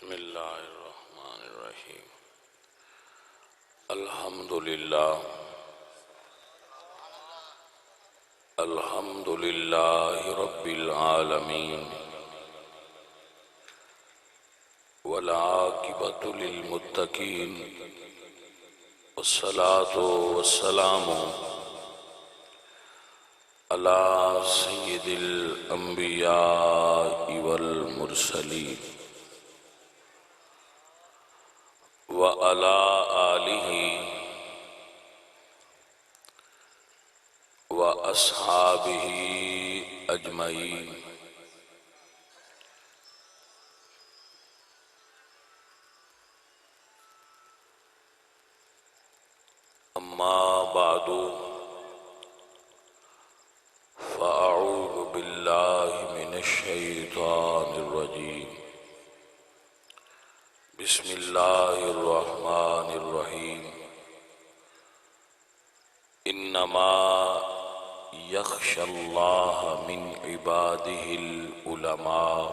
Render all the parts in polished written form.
بسم اللہ الرحمن الرحیم الحمدللہ رب العالمین والعاقبۃ للمتقین والصلاة والسلام علی سید الانبیاء والمرسلین وعلى آلہ واصحابہ اجمعین اما بعد فاعوذ باللہ من الشیطان الرجیم بسم اللہ الرحمن الرحیم انما یخشی اللہ من عبادہ العلماء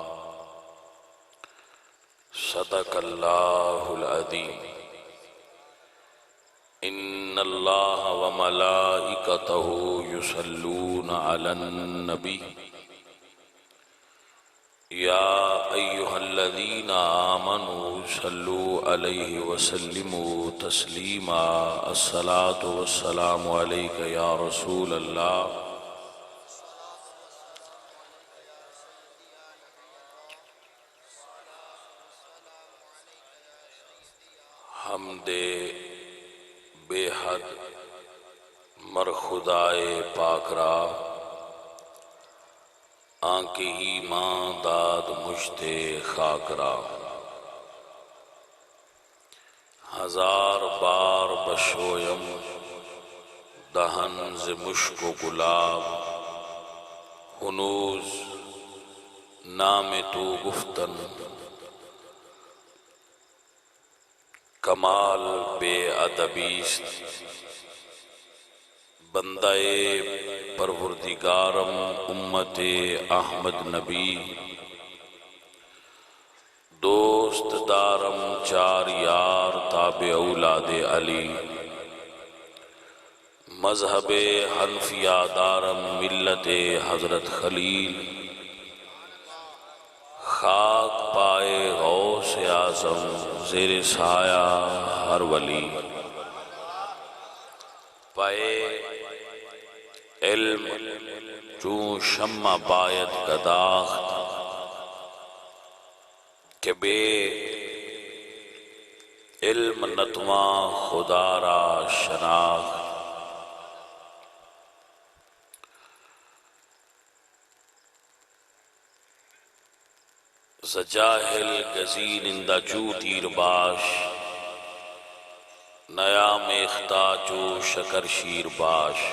صدق اللہ العظیم ان اللہ وملائکتہ یصلون علی النبی یا ایہا الذین آمنوا صلوا علیہ وسلموا تسلیما الصلاة والسلام علیک یا رسول اللہ حمد بے حد مر خدائے پاک را آنکہ ہی ماں داد مجھتے خاک را ہزار بار بشویم دہن ز مشک و گلاب ہنوز نام تو گفتن کمال بے ادبیست بندہ پروردگارم امت احمد نبی دوست دارم چار یار تابع اولاد علی مذہب حنفیہ دارم ملت حضرت خلیل خاک پائے غوث اعظم زیر سایہ ہر ولی پائے علم چون شمع باید گداخت کہ بے علم نتواں خدا را شناخت ز جاہل گزینندہ چو تیر باش نیا میختہ چو شکر شیر باش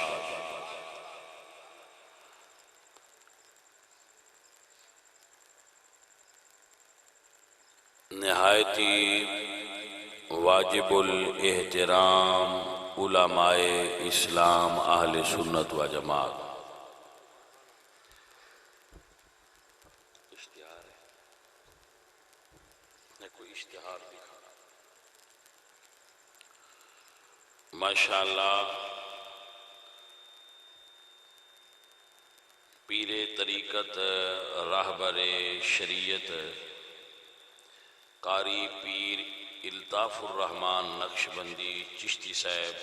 نہایتی واجب الاحترام علماء اسلام اہل سنت و جماعت اشتہار ہے نے کوئی اشتہار دکھانا ماشاءاللہ پیر طریقت راہبر شریعت قاری پیر الطاف الرحمن نقشبندی چشتی صاحب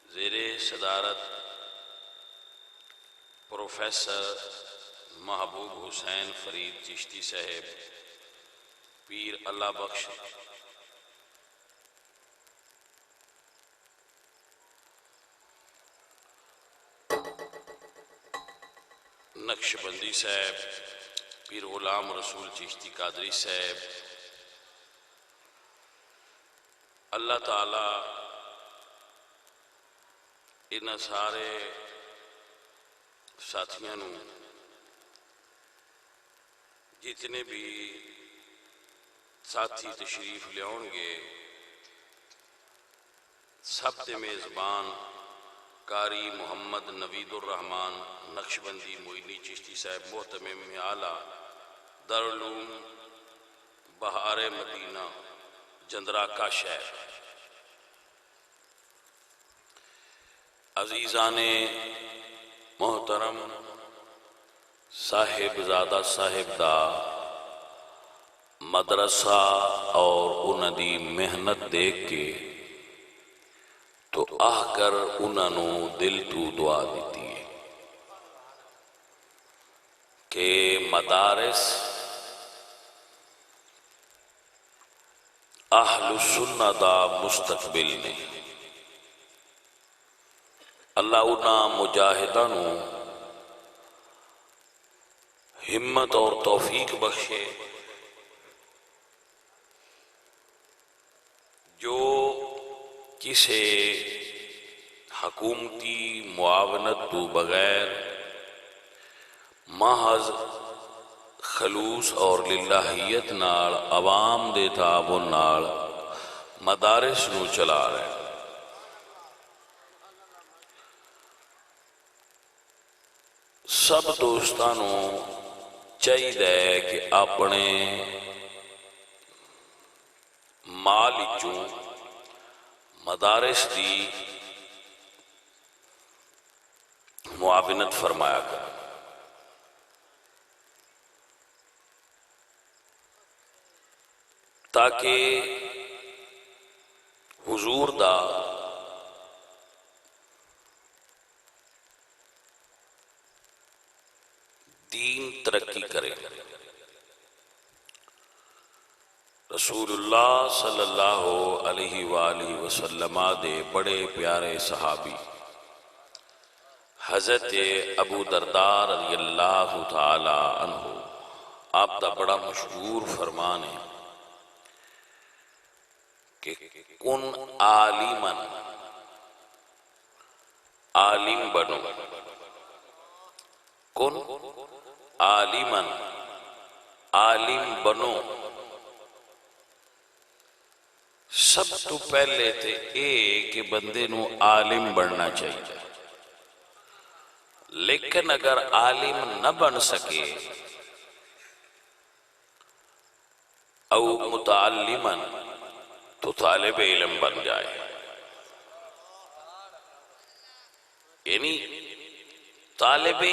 زیر صدارت پروفیسر محبوب حسین فرید چشتی صاحب پیر اللہ بخش نقشبندی صاحب پیر غلام رسول چشتی قادری صاحب اللہ تعالی ان سارے ساتھیاں نو جتنے بھی ساتھی تشریف لیاؤں گے سب دے میزبان قاری محمد نوید الرحمن نقشبندی معینی چشتی صاحب محتمم اعلیٰ دارالعلوم بہار مدینہ جندراکا شہر، عزیزان محترم، صاحب زادہ صاحب دا مدرسہ اور انہاں دی محنت دیکھ کے تو آہ کر انہاں نو دل تو دعا دیتی ہے کہ مدارس اہل سنہ دا مستقبل نے۔ اللہ انہاں مجاہداں نو ہمت اور توفیق بخشے جو کسے حکومتی معاونت تو بغیر محض خلوص اور للہیت نال عوام دے تعاون نال مدارس نو چلا رہے۔ سب دوستانوں چاہیے کہ اپنے مال وچوں مدارس دی معاونت فرمایا کر، تاکہ حضور دا دین ترقی کرے۔ رسول اللہ صلی اللہ علیہ وآلہ وسلم دے بڑے پیارے صحابی حضرت ابو درداء رضی اللہ تعالی عنہ، آپ دا بڑا مشہور فرمان ہے کہ کن عالماً، عالم بنو، کن عالماً، عالم بنو۔ سب تو پہلے تے اے کہ بندے نو عالم بننا چاہیے، لیکن اگر عالم نہ بن سکے او متعلماً تو طالب علم بن جائے، یعنی طالب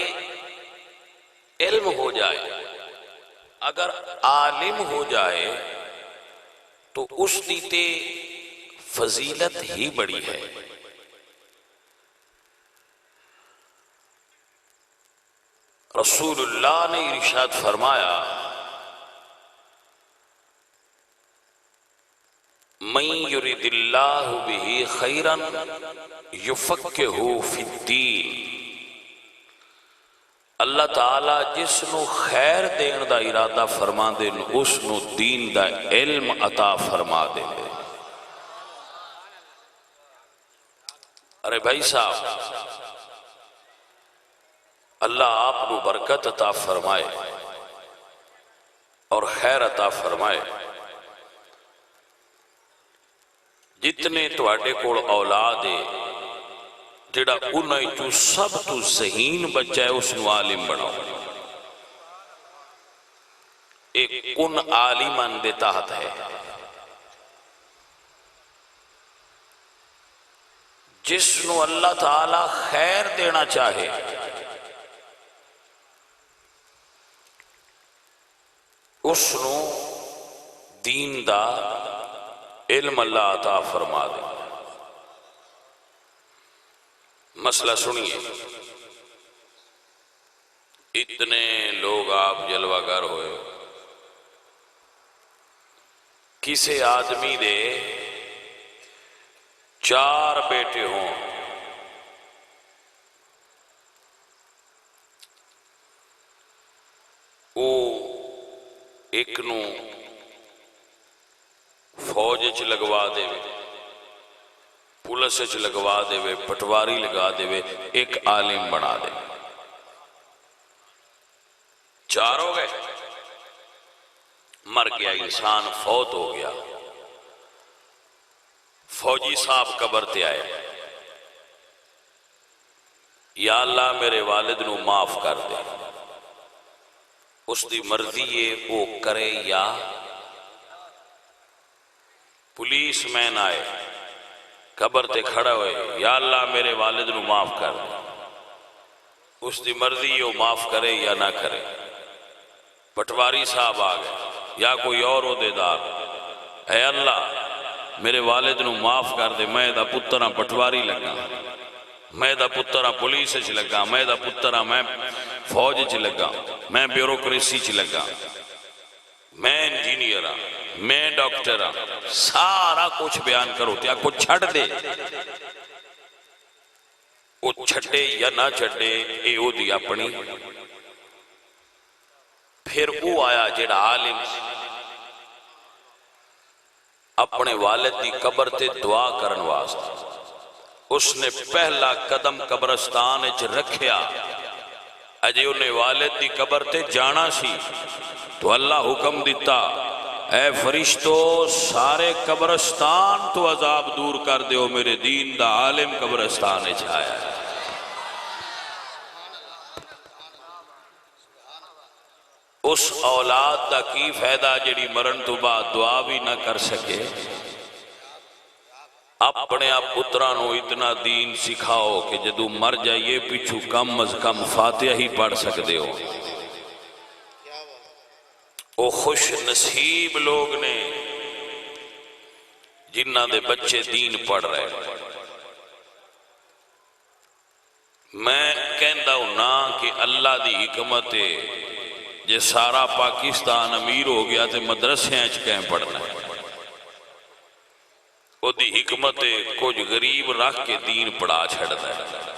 علم ہو جائے۔ اگر عالم ہو جائے تو اس دی تے فضیلت ہی بڑی ہے۔ رسول اللہ نے ارشاد فرمایا، من یرید اللہ بہ خیرا یفقہہ فی الدین۔ اللہ تعالیٰ جس نو خیر دین دا ارادہ فرما دے اس نو دین دا علم عطا فرما دے۔ ارے بھائی صاحب، اللہ آپ کو برکت عطا فرمائے اور خیر عطا فرمائے۔ جتنے تواڈے کول اولاد ہے، جڑا انہیں جو سب تو ذہین بچہ ہے اس نو عالم بناؤ۔ ایک کن عالمان دے تحت ہے، جس نو اللہ تعالی خیر دینا چاہے اس نو دین دا علم اللہ عطا فرما دے۔ مسئلہ سنیے، اتنے لوگ آپ جلوہ گر ہوئے، کسے آدمی دے 4 بیٹے ہوں، وہ ایک نو فوج چ لگوا دے، پولیس چ لگوا دے، پٹواری لگا دے، ایک عالم بنا دے۔ 4 ہو گئے، مر گیا انسان، فوت ہو گیا۔ فوجی صاحب قبر تے آئے، یا اللہ میرے والد نو معاف کر دے، اس دی مرضی ہے وہ کرے یا پولیس مین آئے قبر تے کھڑا ہوئے، یا اللہ میرے والد نو معاف کر دے، اس دی مرضی وہ معاف کرے یا نہ کرے۔ پٹواری صاحب آ گئے یا کوئی اور عہدیدار، اے اللہ میرے والد نو معاف کر دے، میں دا پترا پٹواری لگا، میں دا پترا پولیس چ لگا، میں دا پترا میں فوج چ لگا، میں بیوروکریسی چ لگا، میں انجینئر ہاں، میں ڈاکٹر ہاں، سارا کچھ بیان کرو تے کو چھڑ دے، وہ چھڑے یا نہ چھڑے اے او دی اپنی۔ پھر وہ آیا جڑا عالم اپنے والد دی قبر تے دعا کرن واسطے، اس نے پہلا قدم قبرستان وچ رکھیا، اجے انہیں والد دی قبر تے جانا سی تو اللہ حکم دیتا، اے فرشتو سارے قبرستان تو عذاب دور کر دیو، میرے دین دا عالم قبرستان وچ آیا ہے۔ اس اولاد دا کی فائدہ جڑی مرن تو بعد دعا بھی نہ کر سکے؟ اپنے آپ پترانو اتنا دین سکھاؤ کہ جدو مر جائیے پیچھو کم از کم فاتحہ ہی پڑھ سکتے ہو۔ وہ خوش نصیب لوگ نے جنہ دے بچے دین پڑھ رہے۔ میں کہندہ ہوں نا کہ اللہ دی حکمت جے سارا پاکستان امیر ہو گیا تے مدرسے ہیں کہیں پڑھنا ہے، وہ دی حکمت کچھ غریب رکھ کے دین پڑھا چھڑتا ہے۔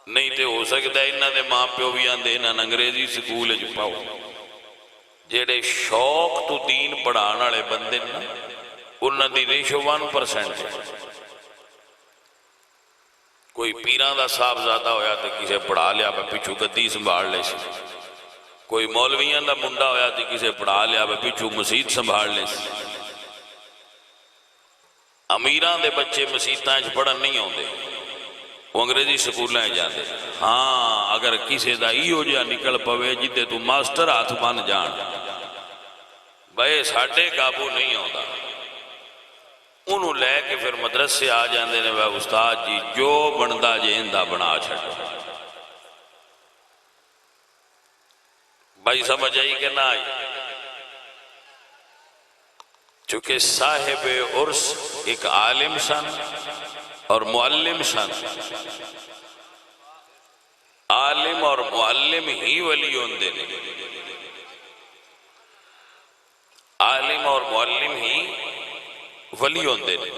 نہیں تے ہو سکتا ہے انہاں دے ماں پیو بھی آندے انہاں انگریزی سکول وچ پاؤ، جڑے شوق تو دین پڑھان والے بندے نا انہاں دی ریشو 1% ہے۔ کوئی پیران دا صاحبزادہ ہویا تو کسے پڑھا لیا پہ پیچھو گدی سنبھال لے سی، کوئی مولویاں دا منڈا ہویا تو کسے پڑھا لیا پہ پیچھو مسجد سنبھال لے سی۔ امیران دے بچے مسجداں وچ پڑھن نہیں ہوندے، وہ انگریزی سکولاں جاندے۔ ہاں اگر کسے دا ایہو جہا نکل پوے جدے تو ماسٹر ہاتھ بن جان، بھائی ساڈے قابو نہیں ہوندا، انہوں لے کے پھر مدرسے آ جاندے نے، بھائی استاد جی جو بندا جے اندہ بنا چھڑو۔ بھائی سمجھ آئی کہ نہ آئی؟ چونکہ صاحب عرس ایک عالم سن اور معلم سن، عالم اور معلم ہی ولی ہوندے نے، عالم اور معلم ہی ولی ہوندے نے۔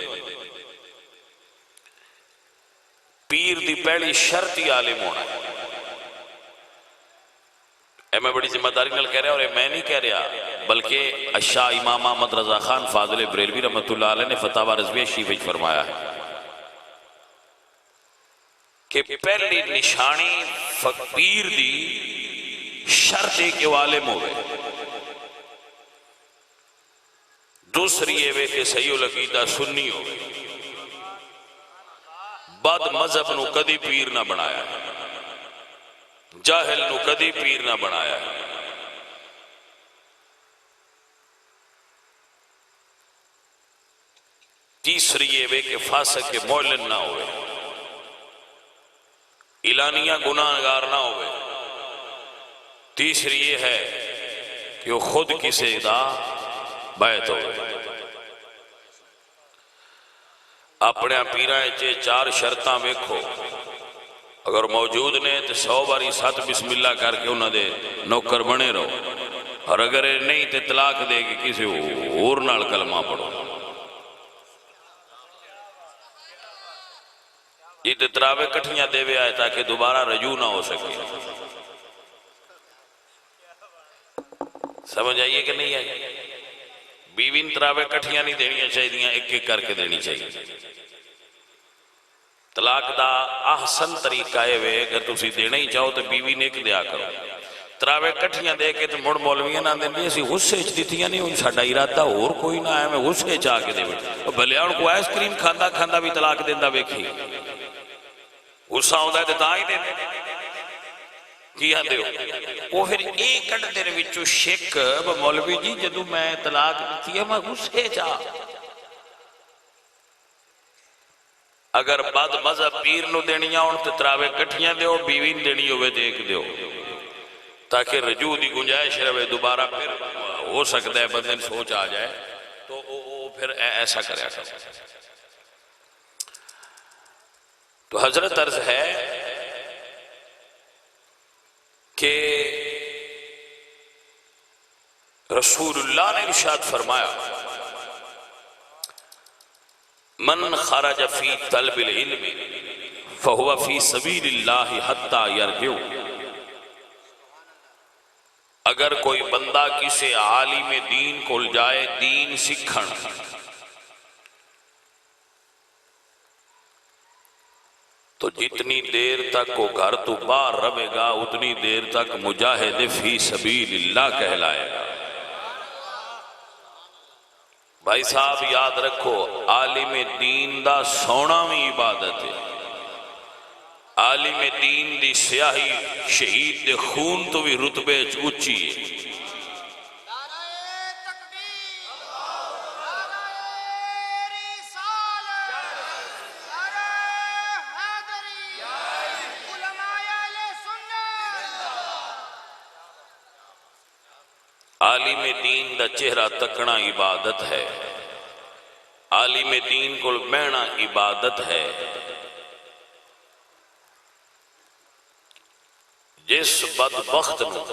پیر دی پہلی شرط ہی عالم ہونا ہے۔ اے میں بڑی ذمہ داری نال کہہ رہا، اور میں نہیں کہہ رہا بلکہ اشاہ امام احمد رضا خان فاضل بریلوی رحمۃ اللہ علیہ نے فتاوی رضویہ شریف وچ فرمایا ہے کہ پہلی نشانی فقیر دی شرط ہے کہ وہ عالم ہوئے، دوسری یہ کہ صحیح العقیدہ سنی ہوئے، بد مذہب نو کدی پیر نہ بنایا، جاہل نو کدی پیر نہ بنایا۔ تیسری یہ کہ فاسق کے معلن نہ ہوئے، اعلانیہ گناہگار نہ ہوئے۔ تیسری یہ ہے کہ وہ خود کسی دا بیعت ہوئے۔ اپنے پیرائیں چے چار شرطاں ویکھو، اگر موجود نے تو 100 باری 7 بسم اللہ کر کے انہوں دے نوکر بنے رہو، اور اگر نہیں تو طلاق دے کے کسی اور نال کلمہ پڑھو۔ یہ تو تراوے کٹھیاں دے وے آئے تاکہ دوبارہ رجوع نہ ہو سکے۔ سمجھ آئیے کہ نہیں آئیے؟ بیوی تراوے کٹھیاں نہیں دینیاں چاہیے، ایک ایک کر کے دینی چاہیے۔ طلاق دا احسن طریقہ ہے اگر تسی دینا ہی چاہو تو بیوی نے ایک دیا کرو۔ تراوے کٹھیاں دے کے تو مڑ مولویاں نہ دیں اسی غصے چ دیتیاں نہیں، ان ساڈا ارادہ اور کوئی نہ ہے، میں غصے چاہ کے دے بھلے ان کو آئس کریم کھاندا کھاندا بھی طلاق دیندا ویکھی، غصہ ہوندا ہے تے تاں ہی دے۔ کی آندے ہو وہ پھر ایک کٹ دیر وچوں شک مولوی جی جدو میں طلاق دیتی ہے میں غصے چاہ اگر بعد مذہب پیر نو دینیاں ہون تے تراوے کٹھیاں دیو بیوی دینی ہوئے دیکھ دیو تاکہ رجوع دی گنجائش رہے دوبارہ پھر ہو سکتا ہے بندے سوچ آ جائے تو وہ پھر ایسا کرے تو حضرت عرض ہے کہ رسول اللہ نے ارشاد فرمایا من خرج فی طلب العلم فہو فی سبیل اللہ حتی یرجع اگر کوئی بندہ کسی عالم دین کو جائے دین سکھن تو جتنی دیر تک وہ گھر تو باہر رہے گا اتنی دیر تک مجاہد فی سبیل اللہ کہلائے گا بھائی صاحب یاد رکھو عالم دین دا سونا بھی عبادت ہے عالم دین دی سیاہی شہید دے خون تو بھی رتبے اونچی ہے عالم دین دا چہرہ تکنا عبادت ہے عالم دین کو بہنا عبادت ہے جس بدبخت نو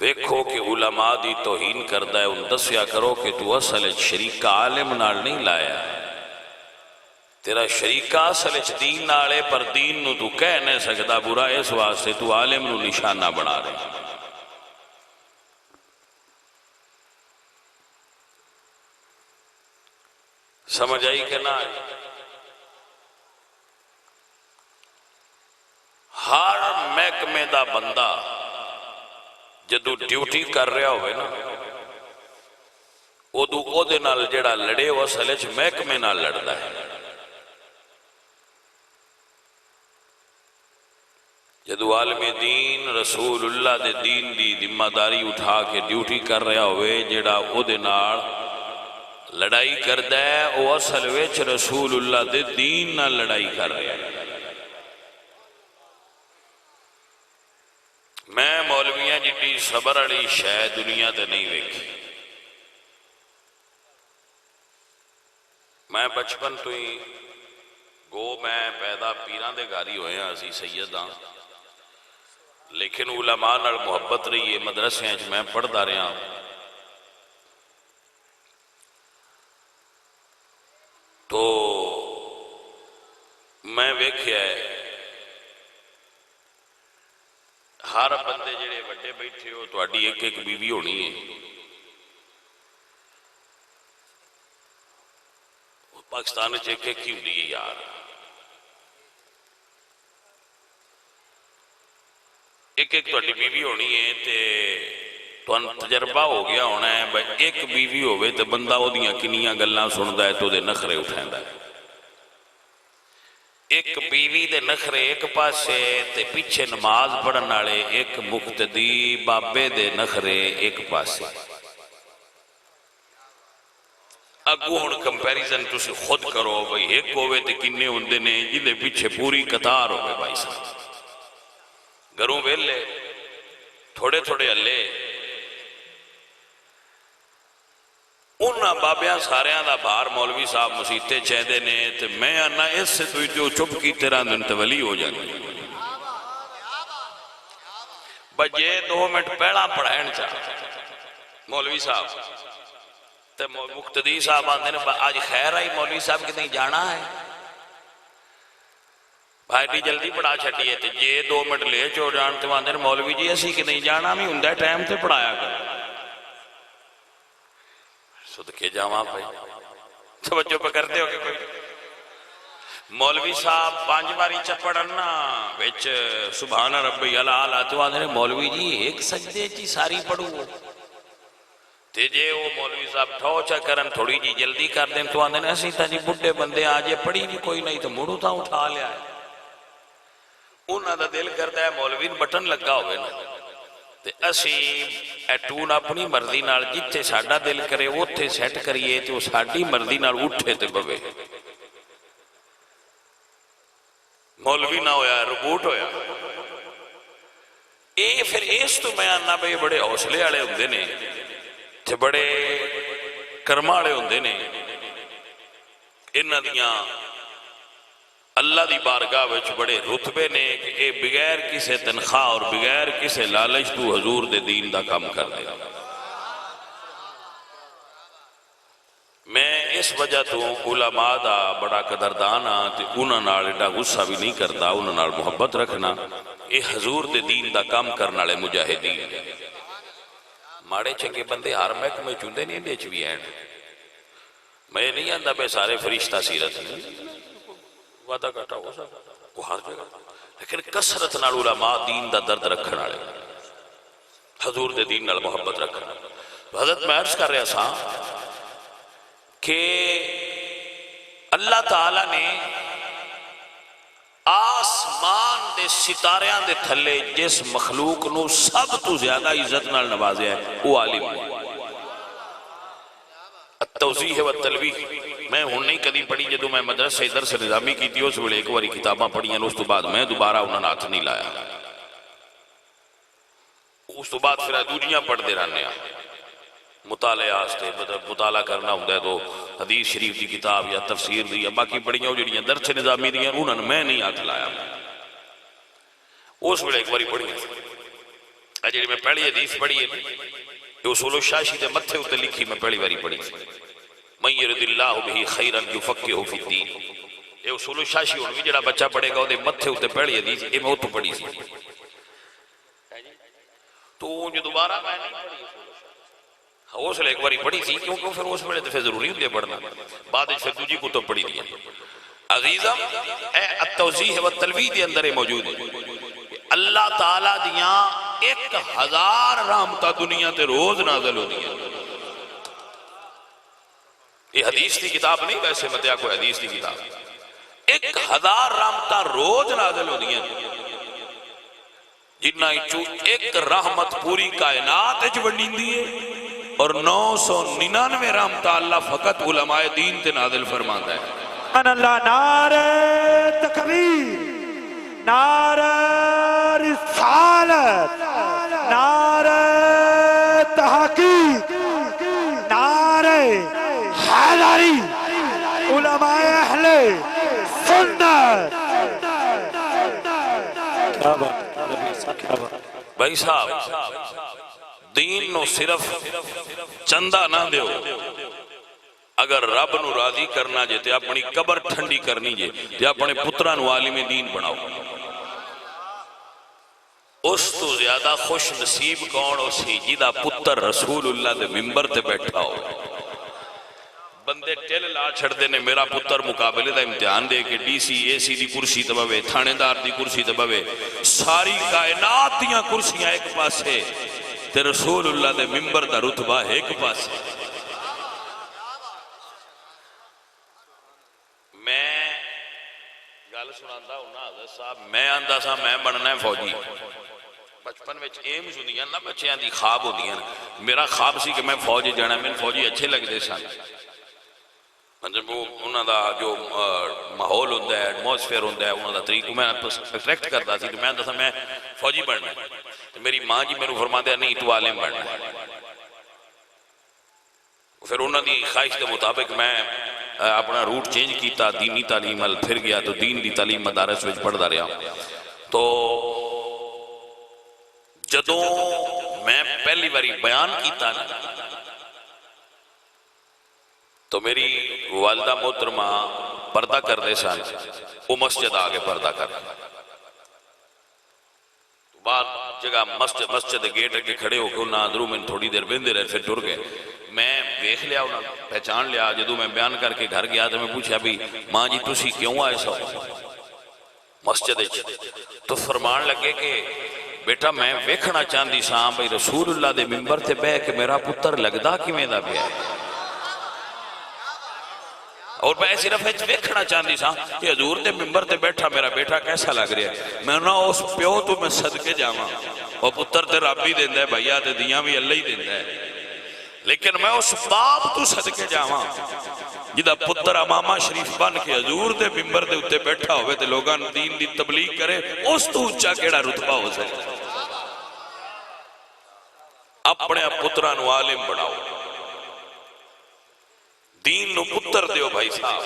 ویکھو کہ علماء دی توہین کردہ ہے ان دسیا کرو کہ تو اصل شریکہ عالم نال نہیں لایا تیرا شریکہ اصل دین نالے پر دین نو تو کہہ نہیں سکتا برا اس واسطے تو عالم نو نشانہ بنا رہے سمجھ آئی کہ نہ ہر محکمے دا بندہ جدو ڈیوٹی کر رہا ہوئے نا ادو او دے نال جڑا لڑے وہ اصل وچ محکمے نال لڑدا ہے جدو عالم دین رسول اللہ دے دین دی ذمہ داری اٹھا کے ڈیوٹی کر رہا ہوئے جڑا او دے نال لڑائی کردا ہے او اصل وچ رسول اللہ دے دین نال لڑائی کر رہا ہے میں مولویاں جتنی صبر علی شے دنیا تے نہیں ویکھی میں بچپن تو ہی گو میں پیدا پیران دے گھاری ہوئے ہیں اسی سید ہاں لیکن علماء نال محبت رہی ہے مدرسے ہیں میں پڑھدا رہا تو میں ویکھیا ہے ہر بندے جڑے وڈے بیٹھے ہو تہاڈی ایک ایک بیوی ہونی ہے پاکستان وچ ایک ایک ہی ہوندی ہے یار ایک ایک تہاڈی بیوی ہونی ہے تے تہانوں تجربہ ہو گیا ہونا ہے بھائی ایک بیوی ہوئے تے بندہ او دیاں کنیاں گلاں سندا ہے تو دے نخرے اٹھیندا ہے ایک بیوی دے نخرے ایک پاسے تے پیچھے نماز پڑھن والے ایک مقتدی بابے دے نخرے ایک پاسے اگوں ہن کمپیریزن تسی خود کرو بھائی ایک ہوئے تے کنے ہوندے نے جدے پیچھے پوری قطار ہوئے بھائی صاحب گھروں ویلے تھوڑے تھوڑے ہلے انہاں بابیاں ساریاں دا بار مولوی صاحب مسیتے چاہدے نے تے میں آنا اس سے تو جو چپ کی تیرا دن تولی ہو جاندی بجے 2 منٹ پہلا پڑھائن چاہ مولوی صاحب تے مقتدی صاحب آندے نے آج خیر آئی مولوی صاحب کتنی جانا ہے بھائی جلدی پڑھا چھٹی ہے تے جے 2 منٹ لے چو جانتے آندے نے مولوی جی اسی کتنی جانا بھی ہندہ ٹائم تے پڑھایا کر صدقے جاواں بھائی توجہ پہ کرتے ہو کہ کوئی مولوی صاحب 5 باری چپڑنا ویچ سبحان ربی العالی تو آدھے نے مولوی جی ایک سجدے چی ساری پڑھو تے جے وہ مولوی صاحب ٹھوچا کرن تھوڑی جی جلدی کر دیں تو آدھے نے اسی تا جی بڑھے بندے آجے پڑھی بھی کوئی نہیں تو مڑو تا اٹھا لیا ہے انہاں دا دل کرتا ہے مولوی بٹن لگا ہوئے نا تے اسی اے ٹون اپنی مرضی نال جتھے ساڈا دل کرے اوتھے سیٹ کریے تے او ساڈی مرضی نال اٹھے تے بوے. مولوی نہ ہویا ربوٹ ہویا. اے پھر اس تو میں آنا بھئی بڑے حوصلے والے ہوندے نے تے بڑے کرما والے ہوندے نے. انہاں دیاں اللہ دی بارگاہ وچ بڑے رتبے نے کہ اے بغیر کسے تنخواہ اور بغیر کسے لالچ تو حضور دے دین دا کام کر دے. میں اس وجہ تو علماء دا بڑا قدردان ہاں تے انہاں نال ایڈا غصہ بھی نہیں کرتا، انہاں نال محبت رکھنا. اے حضور دے دین دا کام کرنے والے مجاہدین. ماڑے چنگے بندے ہر محکمے چوندے نہیں دے چ بھی ہیں. میں نہیں آندا بے سارے فرشتہ سیرت نہیں، وعدہ گھٹا ہو سکتا وہ ہر جگہ، لیکن کثرت نال علماء دین دا درد رکھن والے حضور دے دین نال محبت رکھنا. حضرت میں عرض کر رہا سا کہ اللہ تعالیٰ نے آسمان دے ستاریاں دے تھلے جس مخلوق نو سب تو زیادہ عزت نال نوازیا ہے وہ عالم ہے. التوضیح والتلویح میں ہن نہیں کدی پڑھی، جدو میں مدرسے درس نظامی کی تھی اس ویلے ایک باری کتاباں پڑھیاں، اس تو بعد میں دوبارہ انہوں نے ہاتھ نہیں لایا. اس تو بعد پھر دوجیاں پڑھتے رہنے مطالعہ واسطے، مطالعہ کرنا ہوتا ہے تو حدیث شریف دی کتاب یا تفسیر دی یا باقی پڑھیاں جڑیاں درس نظامی دیاں انہوں نے میں نہیں ہاتھ لایا. اس ویلے ایک باری پڑھی جی میں پہلی حدیث پڑھی ہے یہ اصول الشاشی دے متھے اتنے لکھی، میں پہلی باری پڑھی من یرد اللہ بہ خیرا یفقہہ فی الدین. یہ اصول الشاشی ہن بھی جڑا بچہ پڑھے گا وہ متھے اتنے پہلی حدیث یہ میں اتوں پڑھی سی. تو جو دوبارہ میں نہیں پڑھی اس لیے ایک باری پڑھی تھی کیونکہ پھر اس ویلے تو ضروری ہوندے پڑھنا، بعد پھر دوجی کتب پڑھی دی. عزیزم التوضیح والتلویح دے اندر موجود ہے اللہ تعالیٰ دیاں 1000 رحمتہ دنیا تے روز نازل ہوتی ہیں. یہ حدیث کی کتاب نہیں، ویسے متیا کوئی حدیث کی کتاب. 1000 رحمتہ روز نازل ہوتی ہیں جنہ ایک رحمت پوری کائنات اچ ونڈیندی ہے اور 999 رحمتہ اللہ فقط علماء دین تے نازل فرماندا ہے. سبحان اللہ. نعرہ تکبیر، نعرہ رسالت، نعرہ تحقیق، نعرہ حیدری، علماء اہل سنت. کیا بات بھائی صاحب، دین نو صرف چندہ نہ دیو، اگر رب نو راضی کرنا جے تے اپنی قبر ٹھنڈی کرنی جے تے اپنے پتران نو عالم دین بناؤ. اس تو زیادہ خوش نصیب کون ہو سی جیدہ پتر رسول اللہ دے ممبر تے بیٹھا ہو. بندے ٹیل لا چھڑ دینے میرا پتر مقابلے دا امتحان دے کہ ڈی سی اے سی دی کرسی دبوے، تھانے دار دی کرسی دبوے، ساری کائنات دیاں کرسیاں ایک پاسے تے رسول اللہ دے ممبر دا رتبہ ایک پاسے. میں گل سناندا ہوں نا حضرت صاحب، میں آندا سا میں بننا ہے فوجی. بچپن میں ایمز ہوندیاں نا بچیاں دی خواب ہوندیاں. میرا خواب سی کہ میں فوج جانا، میں فوجی اچھے لگتے سن. جب انہوں دا جو ماحول ہوتا ہے، ایٹماسفیئر ہوتا ہے، انہوں دا طریقہ میں اٹریکٹ کرتا سی. میں دسا میں فوجی بننا ہے. میری ماں جی میرے فرما دیا نہیں تو عالم بننا ہے. پھر انہوں دی خواہش کے مطابق میں اپنا روٹ چینج کیتا، دینی تعلیم ال پھر گیا تو دین دی تعلیم مدارس وچ پڑھدا رہا. تو جدوں میں پہلی باری بیان کیتا نا تو میری والدہ محترمہ پردہ کر دے سن، وہ مسجد آگے پردہ کر بعد جگہ مسجد گیٹ اگے کھڑے ہو کے انہاں اندروں میں تھوڑی دیر بندے رہے پھر ٹر گئے. میں دیکھ لیا انہاں پہچان لیا. جدو میں بیان کر کے گھر گیا تو میں پوچھا بھی ماں جی تسی کیوں آئے سو مسجد؟ تو فرمان لگے کہ بیٹا میں ویکھنا چاندی ساں بھئی رسول اللہ دے ممبر تے بہ کے میرا پتر لگدا کیویں دا پیا ہے. اور میں صرف ویکھنا چاہتی سا کہ حضور دے ممبر تے بیٹھا میرا بیٹا کیسا لگ رہا ہے. میں نہ اس پیو تو میں صدقے جاواں، اور پتر تے رب ہی دیندا ہے بھائیا، تے دیاں بھی اللہ ہی دیندا ہے، لیکن میں اس باپ تو صدقے جاواں جدا پتر امامہ شریف بن کے حضور دے ممبر دے اتے بیٹھا ہوئے تے لوگاں دین دی تبلیغ کرے. اس تو اونچا کیڑا رتبہ ہو سکے؟ اپنے پترانو عالم بناؤ، دین نو پتر دیو بھائی صاحب.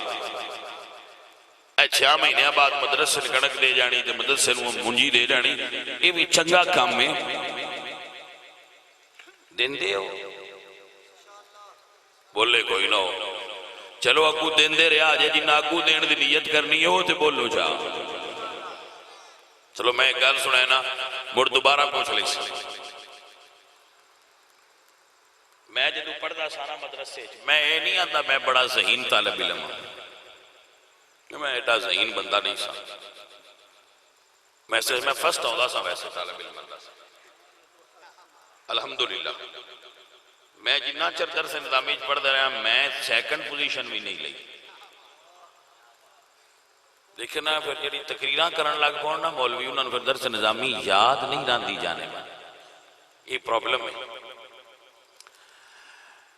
اے 6 مہینے بعد مدرسے کنک دے جانی تے مدرسے نو منجی دے جانی، یہ بھی چنگا کام میں دین دے ہو. بولے کوئی نہ ہو، چلو اگو دین دے رہا جے جنہ اگو دین دی نیت کرنی ہو تے بولو جا. چلو میں ایک گل سنائے نا، مڑ دوبارہ پوچھ لی سی. میں جدو پڑھدا سارا مدرسے میں اے نہیں آندا میں بڑا ذہین طالب علم ہوں، میں ایڈا ذہین بندہ نہیں سا. میں فرسٹ آؤں سا ویسے طالب علم بندہ سا الحمدللہ. میں جنہ چر درس نظامی پڑھدا رہا میں سیکنڈ پوزیشن بھی نہیں لئی. لیکن پھر جڑی تقریراں کرن لگ پون نا مولوی، انہاں نوں پھر درس نظامی یاد نہیں رہندی جانے میں، یہ پرابلم ہے.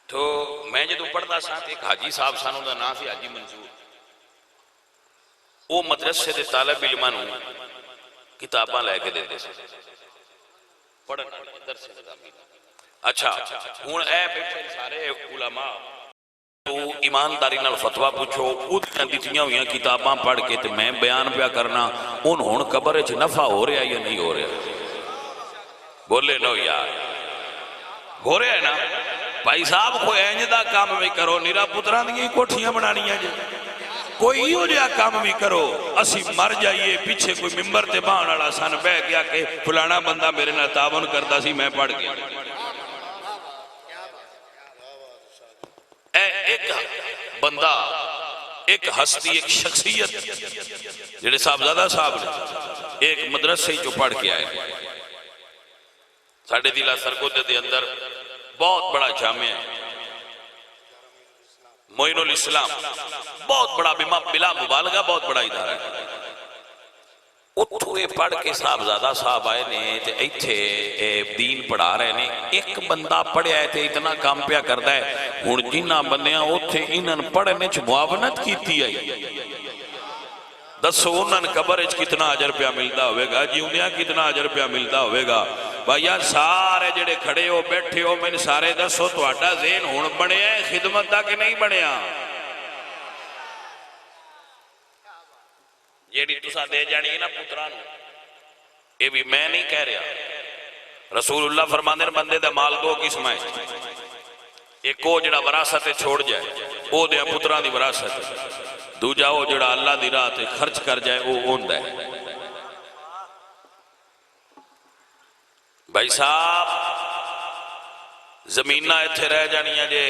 تو میں جدو پڑھدا سا ایک حاجی صاحب سانوں دا نام سی حاجی منصور، وہ مدرسے دے طالب علماں نوں کتاباں لے کے دیندے سن پڑھن درس نظامی. اچھا ہن اے بیٹھے سارے علماء تو ایمانداری نال فتویٰ پوچھو، اودیاں دتیاں ہوئیاں کتاباں پڑھ کے تے میں بیان پیا کرنا، ہن قبر وچ نفع ہو رہا یا نہیں ہو رہا؟ بولے نو یار، ہو رہا ہے نا بھائی صاحب. کوئی اینج دا کام بھی کرو، نیرا پتراں دیاں کوٹھیاں بنانیاں جی، کوئی ایہو جہا کام بھی کرو. اسی مر جائیے پیچھے کوئی ممبر تے بہن والا سن بہ گیا کہ فلانا بندہ میرے نال تعاون کردا سی میں پڑھ گیا. ایک بندہ، ایک ہستی، ایک شخصیت جڑے صاحبزادہ صاحب نے ایک مدرسے جو پڑھ کے آئے ساڑھے دلہ سرگودے دے اندر بہت بڑا جامعہ ہے معین الاسلام، بہت بڑا بلا مبالغہ بہت بڑا ادارہ ہے. اتھو یہ پڑھ کے صاحبزادہ صاحب آئے نے تے ایتھے دین پڑھا رہے نے. ایک بندہ پڑھیا ہے تے اتنا کام پیا کردا ہے. ہن جنہ بندیاں اوتھے انہاں پڑھنے چ معاونت کیتی آئی، دسو انہاں قبر وچ کتنا اجر پیا ملدا ہوئے گا، جیوندیاں کتنا اجر پیا ملدا ہوئے گا. بھائی سارے جڑے کھڑے ہو بیٹھے ہو میں سارے دسو تہاڈا ذہن ہن بنیا ہے خدمت دا کہ نہیں بنیا؟ جیڑی تسا دے جانی ہے نا پتران، یہ بھی میں نہیں کہہ رہا. رسول اللہ فرماندے بندے دا مال دو قسم ہے، ایک وہ جڑا وراثت چھوڑ جائے وہ دیا پتران دی وراثت، دوجا وہ جڑا اللہ دی راہ تے خرچ کر جائے وہ ہوندا ہے. بھائی صاحب زمینہ ایتھے رہ جانیاں جے،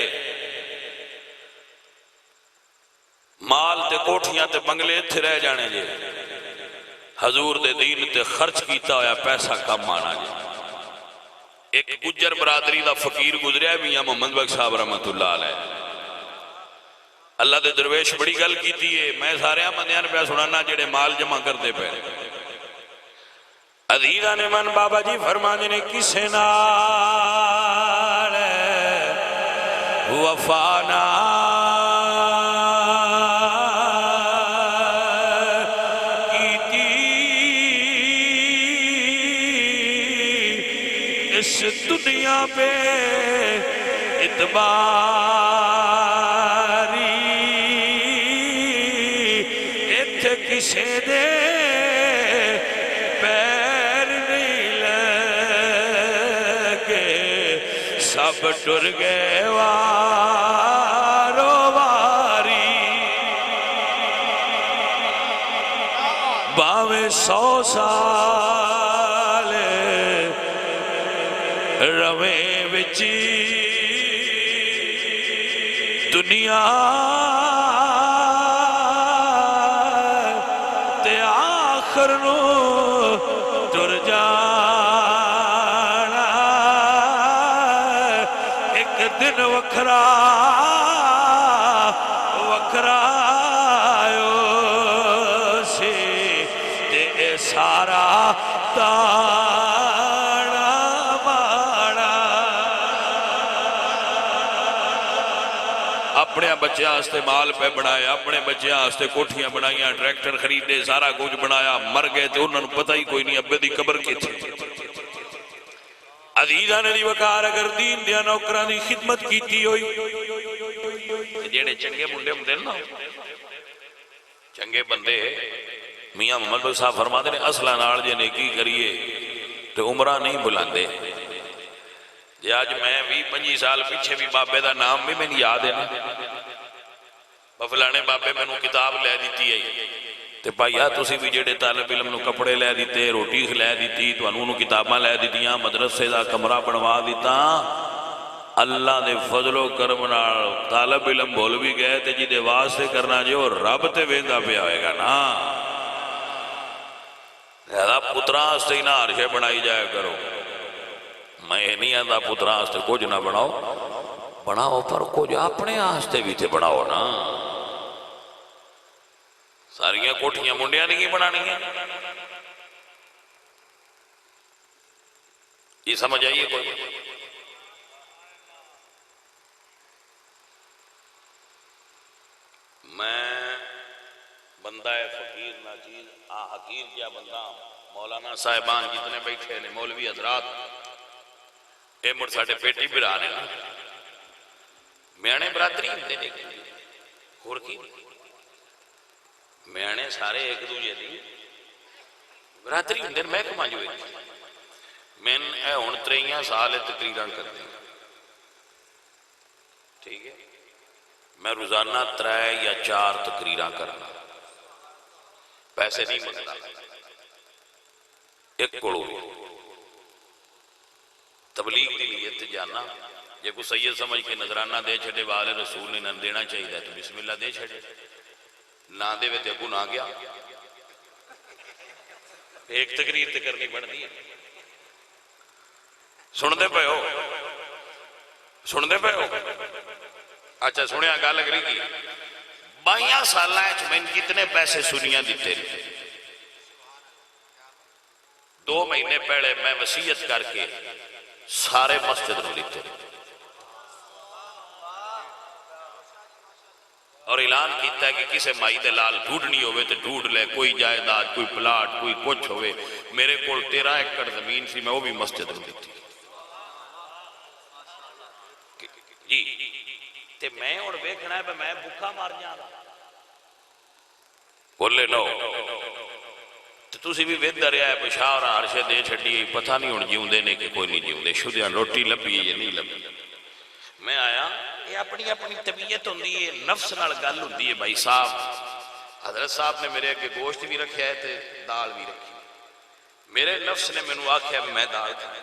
مال تے کوٹھیاں تے بنگلے ایتھے رہ جانے جے، حضور دے دین تے خرچ کیتا ہویا پیسہ کم آنا جے. ایک گجر برادری دا فقیر گزریا میاں محمد بخش صاحب رحمت اللہ علیہ، اللہ دے درویش بڑی گل کیتی ہے. میں سارے بندیاں پہ سنانا جڑے مال جمع کرتے پہ. عزیزہ نے من بابا جی فرما دینے کسے نال وفانا اس دنیا پہ اتباری اتھے کسے دے پیر نہیں لگے سب ٹر گئے وارو واری باویں 100 سال رویں وچی دنیا تے آخر نو ٹر جانا ایک دن وکھرا کرایو سے تے سارا تاڑا ماڑا اپنے بچے آستے مال پہ بنایا اپنے بچے آستے کوٹھیاں بنائیاں ٹریکٹر خریدے سارا کچھ بنایا مر گئے تے انہوں نے پتہ ہی کوئی نہیں ابے دی قبر کی تھی عزیزاں نے دی وقار اگر دین دیا نوکران دی خدمت کیتی ہوئی جیڑے چنگے منڈے ہوں نا چنگے بندے میاں محمد بخش صاحب فرماتے ہیں اصلہ نال جے نیکی کریے تو عمرہ نہیں بلاندے جی آج میں 20-25 سال پیچھے بھی بابے دا نام بھی میں یاد ہے نا فلانے بابے میں نو کتاب لے دیتی ہے تے بھائیا تسی بھی جڑے طالب علم نو کپڑے لے دیتے روٹی لے دیتی تو انہوں کتاباں لے دیتیاں مدرسے دا کمرہ بنوا دیتا اللہ دے فضل و کرم نال طالب علم بول بھی گئے تے جی دے واسطے کرنا جو رب تے ویندا پیا ہوئے گا نا لہذا پتراں واسطے ہی نہ عرشے بنائی جائے کرو میں نہیں آتا پتراں واسطے کچھ نہ بناؤ بناؤ پر کچھ اپنے واسطے بھی تے بناؤ نا ساریاں کوٹھیاں منڈیاں نہیں بنانی ہیں یہ سمجھ آئیے کوئی میں بندہ فقیر ناچیز حقیر کیا بندہ مولانا صاحبان جتنے بیٹھے نے مولوی حضرات اے مڑ ساڑھے پیٹی برا نے میانے برادری ہوندے نے خور کی میانے سارے ایک دوجے دی برادری ہوندے میں کما جو ایک میں اے ہن 3 سال تقریراں کرتے ہیں ٹھیک ہے میں روزانہ 3 یا 4 تقریراں کرنا پیسے نہیں مانگتا ایک کڑو تبلیغ کے لیے جانا جے کو سید سمجھ کے نظرانہ دے چھڑے والے رسول نے نہ دینا چاہیے تو بسم اللہ دے چھڑے نہ دے وے تے کو نہ گیا ایک تقریر تے کرنی پڑتی ہے سن دے پے ہو اچھا سنیا گل لگ رہی کی 22 سالاں وچ میں کتنے پیسے سنیاں دیتے 2 مہینے پہلے میں وصیت کر کے سارے مسجد نو دیتے اور اعلان کیتا ہے کہ کسے مائی دے لال ڈھونڈنی ہوئے تو ڈھونڈ لے کوئی جائیداد کوئی پلاٹ کوئی کچھ ہوئے میرے کول 13 ایکڑ زمین سی میں وہ بھی مسجد نو دیتی جی تے میں اور ویکھنا ہے میں بھوکا مار جانا بولے نو تو تسی بھی ویدہ رہا ہے بشاورہ عرشے دے چھڑی پتہ نہیں ہون جیوں دے نے کہ کوئی نہیں جیوں دے شدیاں روٹی لبی ہے یا نہیں لبی میں آیا یہ اپنی طبیعت ہوندی ہے نفس نال گل ہوندی ہے بھائی صاحب حضرت صاحب نے میرے کے گوشت بھی رکھیا ہے تے دال بھی رکھی میرے نفس نے میں آکھیا میں دال کھایا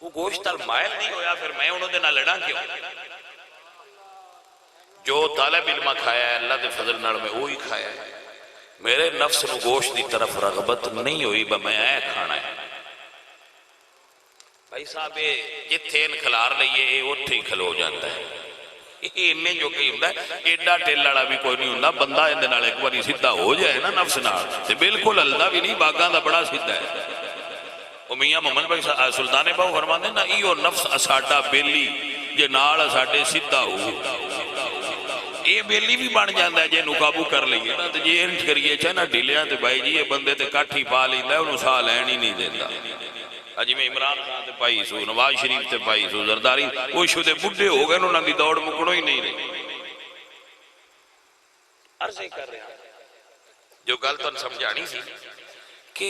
وہ گوشت تل مائل نہیں ہویا پھر میں انہوں دے نہ لڑا کیوں جو طالب علمہ کھایا ہے اللہ دے فضل نال میں وہی کھایا ہے میرے نفس نو گوشت دی طرف رغبت نہیں ہوئی میں اے کھانا ہے بھائی صاحب یہ تھین کھلار لئیے یہ اٹھے ہی کھلو جاتا ہے انہیں جو کہیں ہوندہ ہے ایڈا ٹیل لڑا بھی کوئی نہیں ہوندہ بندہ اندے نال ایک باری سیدھا ہو جائے نا نفس نال تے بالکل اللہ بھی نہیں باغاں دا بڑا سیدھا ہے وہ میاں محمد بخش سلطان باو فرماتے ہیں نا ایو نفس اساڑا بیلی جے نال اساڑے سیدھا ہو یہ بیلی بھی بن جاندہ ہے جے نقابو کر لئیے نا تو جے انج کریے چاہے نا ڈھیلیاں تے بھائی جی یہ بندے تے کٹھی پا لیندہ ہے انہوں سا لین ہی نہیں دیتا اجی میں عمران خان تے پائی سو نواز شریف تے پائی سو زرداری وہ شدے بڑھے ہو گئے انہوں نے دوڑ مکڑوں ہی نہیں رہی عرض کر رہے ہیں جو گل تو سمجھانی سی کہ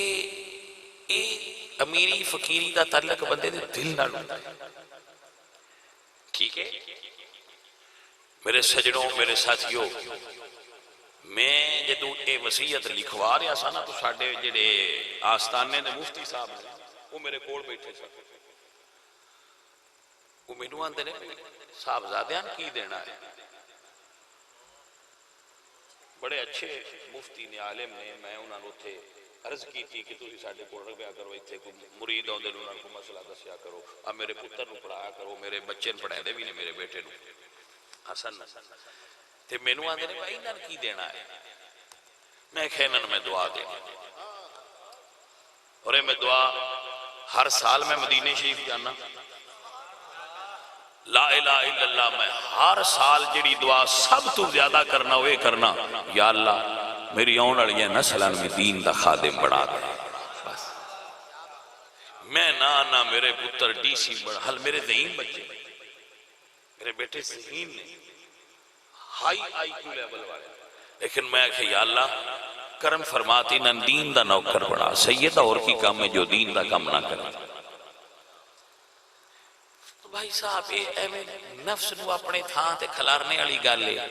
امیری فقیری دا تعلق بندے دے دل نہ لوٹا ہے ٹھیک ہے میرے سجنوں میرے ساتھیوں میں جدو اے وصیت لکھوا رہا سا نا تو ساڑھے جڑے آستانے دے مفتی صاحب وہ میرے کول بیٹھے سا وہ مینو آندے نے صاحب زادیاں کی دینا ہے بڑے اچھے مفتی نے عالم نے میں انہوں نے تھے عرض کی تھی کہ تسی ساڑھے کول رکھیا کرو ایتھے کوئی مرید ہوندے انہوں نے کو مسئلہ دسیا کرو اب میرے پتر نو پڑھایا کرو میرے بچے نے پڑھائے دے بھی نے میرے بیٹے نو حسن تے مینوں آندے نے بھائی انہاں کی دینا ہے؟ میں کہ انہاں میں دعا دینا، اور میں دعا ہر سال میں مدینے شریف جانا، لا الہ الا اللہ میں ہر سال جڑی دعا سب تو زیادہ کرنا ہوئے کرنا، یا اللہ میری آن والی نسلاں میں دین دا خادم بنا دے، بس میں نہ میرے پتر ڈی سی بڑا، حل میرے ذہین بچے، میرے بیٹے ذہین نے ہائی آئی کیو لیول والے، لیکن میں کہ یا اللہ کرم فرماتی نہ دین دا نوکر بڑا، سیدہ اور کی کام ہے جو دین دا کام نہ کرے۔ تو بھائی صاحب یہ ایویں نفس نو اپنے تھان تے کھلارنے والی گل ہے،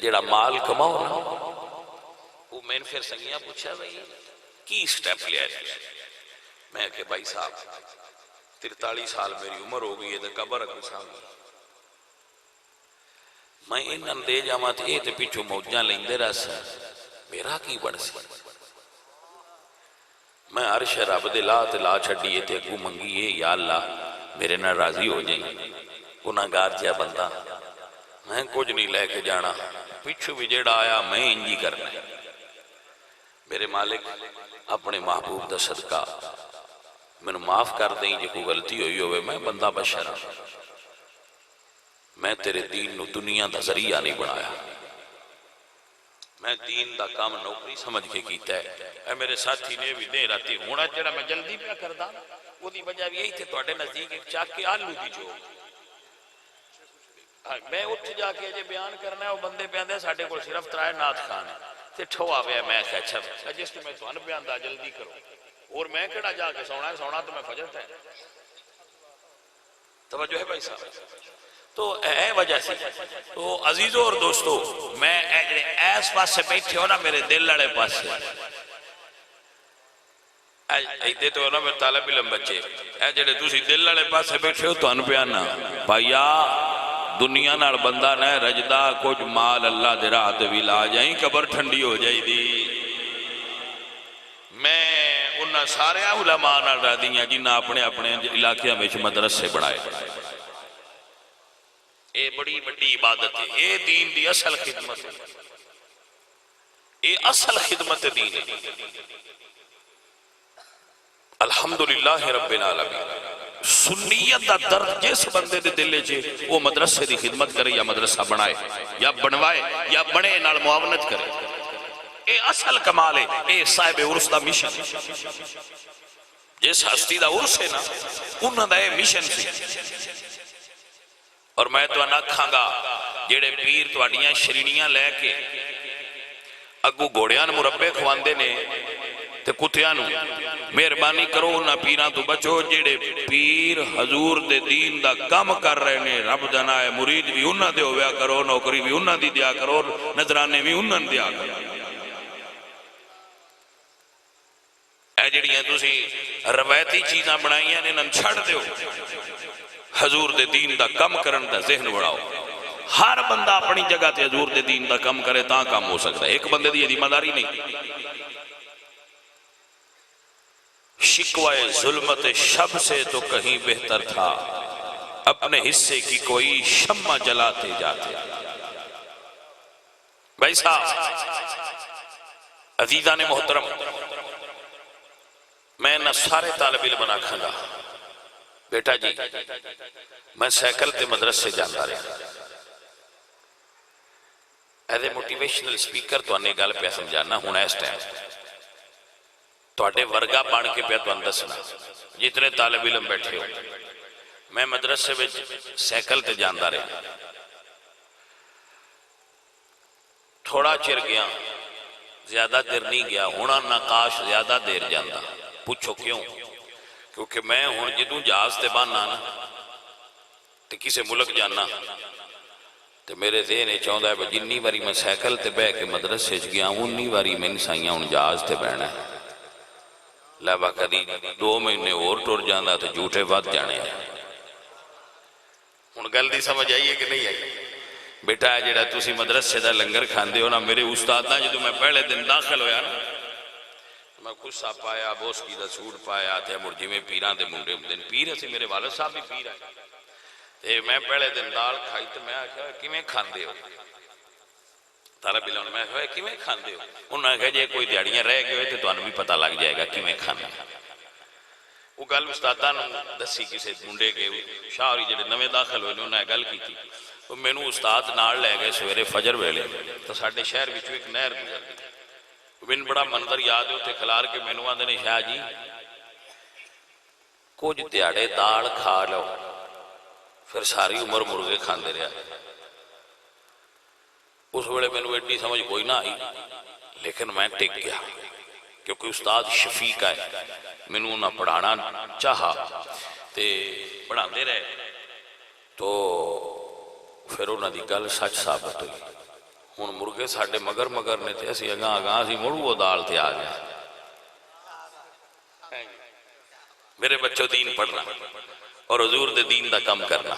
جڑا مال کماؤ نا، وہ میں نے پھر سنگیاں پوچھا بھائی کی سٹیپ لیا ہے؟ میں کہ بھائی صاحب 43 سال میری عمر ہو گئی ہے تو قبر اگو سامنے، میں انہاں دے جاواں تے اے تے پیچھوں موجاں لیندے رہس، میرا کی بن سی؟ میں عرش رب دے لا تے لا چھڈیے تے اگوں منگیے یا اللہ میرے نہ راضی ہو جائیں، گناہگار جہا بندہ میں کچھ نہیں لے کے جانا، پیچھو بھی جڑا آیا میں انجی کرنا ہے۔ میرے مالک اپنے محبوب دا صدقہ میں معاف کر دیں جے کوئی غلطی ہوئی ہوئے، میں بندہ بشر ہوں، میں تیرے دین نو دنیا دا ذریعہ نہیں بنایا، میں دین دا کام نوکری سمجھ کے کیتا ہے۔ اے میرے ساتھی نے بھی دے راتی ہونا جڑا میں جلدی پہ کردا وہ دی وجہ بھی یہی تھے توڑے نزدیک ایک چاک کے آلو دی جو میں اٹھ جا کے جے بیان کرنا ہے وہ بندے بیاندے ساڑھے کو صرف ترائے نات خان ہے تے ٹھو آوے میں کہ اچھا جس تو میں تو ان بیاندہ جلدی کرو اور میں کڑا جا کے سونا ہے تو میں فجر ہے توجہ ہے بھائی صاحب۔ تو اے وجہ سے تو عزیزوں اور دوستو میں ایس پاس سے بیٹھے ہو نا میرے دل لڑے پاس سے ایدے تو ہونا میرے طالب علم بچے اے جڑے دوسری دل لڑے پاس سے بیٹھے ہو تو ان پیانا بھائیا دنیا نال بندہ نہ رجدہ کچھ مال اللہ دے راہ تے بھی لا جائیں قبر ٹھنڈی ہو جائی دی۔ میں انہاں سارے علماء نال رہ دیاں جنہ اپنے اپنے علاقے میں مدرسے بڑھائے، اے بڑی بڑی عبادت ہے، اے دین دی اصل خدمت ہے، اے اصل خدمت دین ہے۔ الحمدللہ رب العالمین سنیت دا درد جس بندے دے دلے چھے وہ مدرسے دی خدمت کرے یا مدرسہ بنائے یا بنوائے یا بڑے نال معاونت کرے، اے اصل کمال ہے، اے صاحب عرص دا مشن جس ہستی دا عرص ہے نا انہاں دا اے مشن سی۔ اور میں تو نہ کھاں گا جیڑے پیر تو اڈیاں شرینیاں لے کے اگو گوڑیاں مربے کھواندے نے تے کتیاں نو مہربانی کرو نہ پیراں تو بچو جیڑے پیر حضور دے دین دا کم کر رہے نے رب جانا ہے مرید بھی انہاں دے ہویا کرو نوکری بھی انہاں دی دیا کرو نظرانے بھی انہاں دیا کرو۔ اے جڑیاں تسی روایتی چیزاں بنائیاں نے نن چھڑ دیو، حضور دے دین دا کم کرن دا ذہن بڑھاؤ، ہر بندہ اپنی جگہ تے حضور دے دین دا کم کرے تاں کام ہو سکتا ہے، ایک بندے دی ذمہ داری نہیں۔ شکوہ ظلمت شب سے تو کہیں بہتر تھا اپنے حصے کی کوئی شمع جلاتے جاتے۔ بھائی صاحب عزیزان محترم میں نہ سارے طالب علم بنا کھاں گا بیٹا جی میں سیکل تے مدرسے جاندہ رہا ایز اے موٹیویشنل سپیکر تو انہیں گل پہ سمجھانا ہونا اس ٹائم تو اٹھے ورگا بان کے پہ تو اندسنا جتنے طالب علم بیٹھے ہو میں مدرسے میں سیکل تے جاندہ رہا تھوڑا چر گیا زیادہ دیر نہیں گیا ہونا ناقاش زیادہ دیر جاندہ پوچھو کیوں؟ کیونکہ میں ہوں جدوں جہاز تے باننا نا تے کسے ملک جانا تے میرے ذہن چاہتا ہے جنی باری میں سیکل تے بہ کے مدرسے گیا انی باری میں سائیاں ہوں جہاز تے بہنا ہے لہذا کدی 2 مہینے اور ٹر جانا تو جھوٹے بات جانے ہیں۔ ہن گل دی سمجھ آئیے کہ نہیں آئی؟ بیٹا جڑا تسی مدرسے دا لنگر کھاندے ہو نا میرے استاد نا جدوں میں پہلے دن داخل ہویا نا میں کسا پایا بوسکی دا سوٹ پایا تے مرجی میں پیران دے منڈے دن پیر ہے سی میرے والد صاحب بھی پیر ہے تے میں پہلے دن دال کھائی تے میں آکھا کیویں کھاندے ہو طالب علم میں کہا کیویں کھاندے ہو؟ انہوں نے کہا جی کوئی دیہڑیاں رہ گئے تو تمہیں بھی پتہ لگ جائے گا کیویں کھانا۔ وہ گل استاداں نوں دسی کسے منڈے کے شاہ ہوری جڑے نویں داخل ہوئے انہوں نے گل کیتی، تو مینوں استاد نال لے گئے سویرے فجر ویلے، تو ساڈے شہر وچوں ایک نہر گزر گئی، مینوں بڑا منظر یاد ہے، اتنے کھلار کے مینوں آندے نے شاہ جی کچھ دیہڑے دال کھا لو، پھر ساری عمر مرغے کھاندے رہا۔ اس ویلے مینوں ایڈی سمجھ کوئی نہ آئی، لیکن میں ٹک گیا کیونکہ استاد شفیق ہے، مینوں نہ پڑھانا چاہا تے پڑھاندے رہے، تو پھر انہاں دی گل سچ ثابت ہوئی۔ ہن مرغے ساڈے مگر مگر نے تے اسی اگاں اگاں اسی مڑ وہ دال تے آ گیا۔ میرے بچوں دین پڑھنا اور حضور دے دین دا کم کرنا،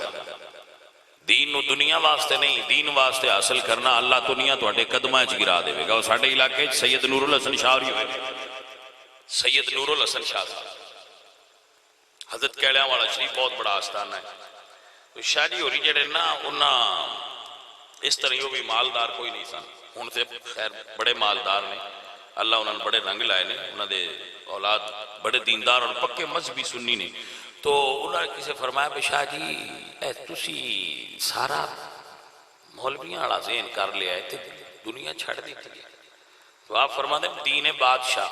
دین نو دنیا واسطے نہیں، دین واسطے حاصل کرنا، اللہ دنیا تواڈے قدماں وچ گرا دے گا۔ اور ساڈے علاقے وچ سید نور الحسن شاہ ہوری ہوئے، سید نور الحسن شاہ صاحب حضرت کیڑیاں والا شریف بہت بڑا آستانہ ہے۔ شاہ جی ہوری جڑے نا انہاں اس طرح وہ بھی مالدار کوئی نہیں سن، ہن تے خیر بڑے مالدار نے، اللہ انہوں نے بڑے رنگ لائے نے، انہوں نے اولاد بڑے دیندار اور پکے مذہبی سنی نے۔ تو انہوں نے کسی فرمایا کہ شاہ جی تسی سارا مولویاں والا ذہن کر لیا ہے تے دنیا چھڑ دیتی ہے۔ تو آپ فرماتے ہیں دین بادشاہ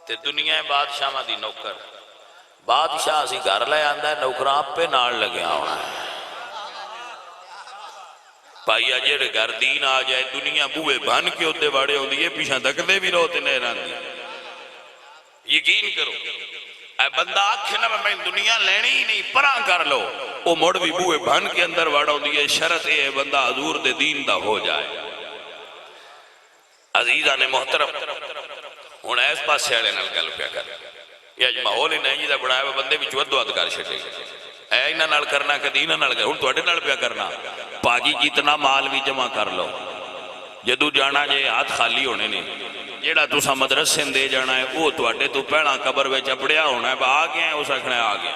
تے دنیا بادشاہ دی نوکر، بادشاہ اسی گھر لے آندا ہے، نوکراں آپ پہ نال لگیا ہونا ہے۔ پائیا جیڑے گھر دین آ جائے دنیا بوئے بھن کے ہوتے باڑے ہو دیئے پیشاں دکھتے بھی روتے نیران دی۔ یقین کرو اے بندہ آکھے نا میں دنیا لینی ہی نہیں پران کر لو، وہ مڑ بھی بوئے بھن کے اندر باڑا ہو دیئے، شرط ہے بندہ حضور دے دین دا ہو جائے۔ عزیزہ نے محترم ہون ایس پاس سیڑے نال گل پیا کر، یہ اج ماحول ہی نہیں جیدہ بڑھائے بندے بھی چود دعات کر چھٹے اے انہاں نال کرنا کہ دینہ نال کرنا، ہون تو اڈے نال پیا کرنا۔ پاجی جتنا مال بھی جمع کر لو، جدو جانا جے ہاتھ خالی ہونے نے، جیڑا تُسا مدرسے دے جانا ہے وہ تو اڈے تو پہنا قبر وے چپڑیا ہونا ہے، آ گیا ہے اس اکھنے آ گیا۔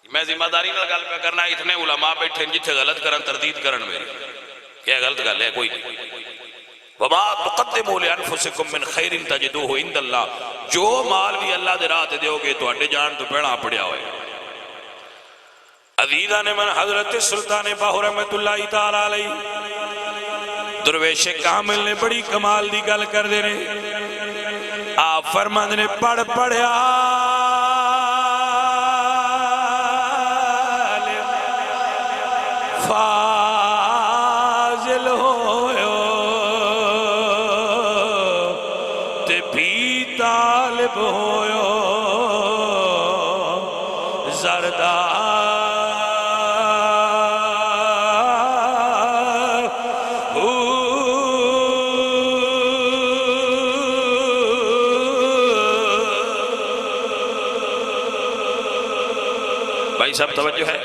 میں ذمہ داری نال گل پیا کرنا، اتنے علماء بیٹھے جتھے غلط کرن تردید کرن میری، کیا غلط گل ہے کوئی نہیں۔ وَمَا تُقَدِّمُوا لِأَنفُسِكُم مِّن خَيْرٍ تَجِدُوهُ عِندَ اللَّهِ، جو مال بھی اللہ دے راہ تے دیو گے تو اڈے جان تو پہنا پڑیا ہوئے۔ عزیزہ نے من حضرت سلطان باہو رحمت اللہ تعالیٰ علیہ درویش کامل نے بڑی کمال دی گل کر دے رہے، آپ فرماند نے پڑھ پڑھیا فاضل ہوئے تے بھی طالب ہوئے زردار بھائی سب توجہ ہے،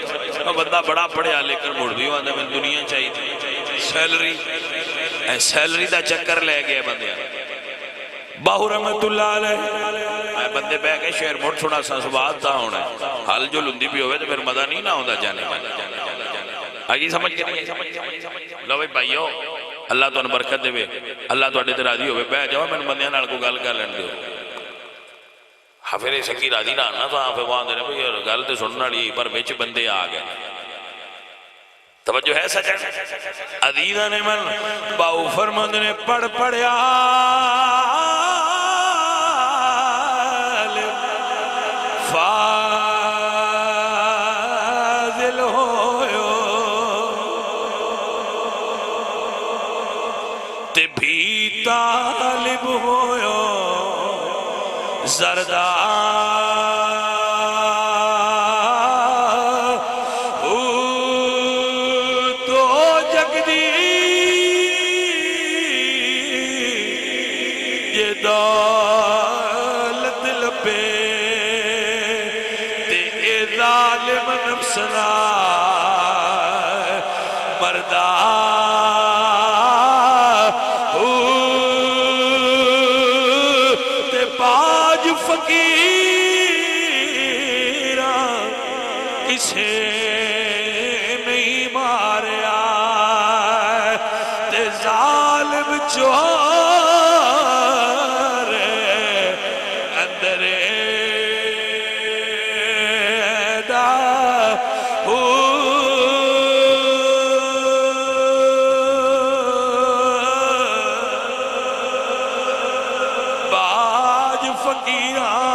بندہ بڑا پڑھیا لیکن مڑ بھی آدھا میں دنیا چاہیے تھی، سیلری دا چکر لے گیا بندے باہو رحمت اللہ علیہ بندے بے کے شہر مڑ چھوڑا سا سبات دا ہونا ہے، حال جو لندی بھی ہوئے تو پھر مدہ نہیں نہ ہوتا جانے آگی سمجھ کے نہیں لو بھائیو اللہ تو انہیں برکت دے اللہ تو اڈے راضی ہوئے بے جاؤ میں بندیاں نال کو گل کر لین دے حفظ سنگی راضی نہ آنا تو آپ وہاں دینے بھئی گل تے سننا لی پر بیچ بندے آ گئے توجہ ہے سچ عزیزہ نے من باؤ فرمند نے پڑھ پڑھیا فاضل ہوئے تے بھی طالب ہوئے زردار تو جگ دی یہ دولت لپے تے اے ظالم نفسنا مردار فقیرہ کسے نہیں ماریا چوار اندر دا باج فقیران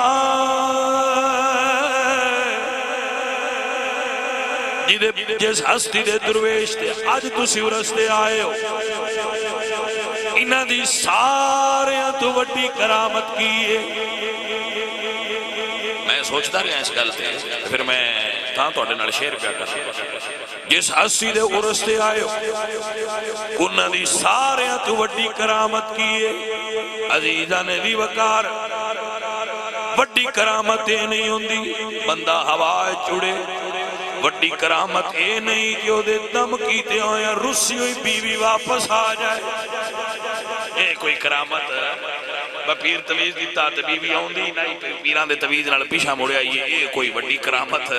جس ہستی دے درویش دے آج تسی ورستے آئے ہو انہاں دی سارے تو وڈی کرامت کی ہے میں سوچتا رہا اس گل تے پھر میں تاں توڑے نال شیر پیا کر جس ہستی دے ورستے آئے ہو انہاں دی سارے تو وڈی کرامت کی ہے عزیزاں نے دی وقار وڈی کرامت نہیں ہوندی بندہ ہوائے چڑے وڈی کرامت اے نہیں کہ وہ دے دم کیتے ہوئے رسی ہوئی بیوی واپس آ جائے اے کوئی کرامت پیر تویز دیتا تو بیوی آؤندی نہیں پیران دے تویز نال پیشہ موڑے آئیے اے کوئی وڈی کرامت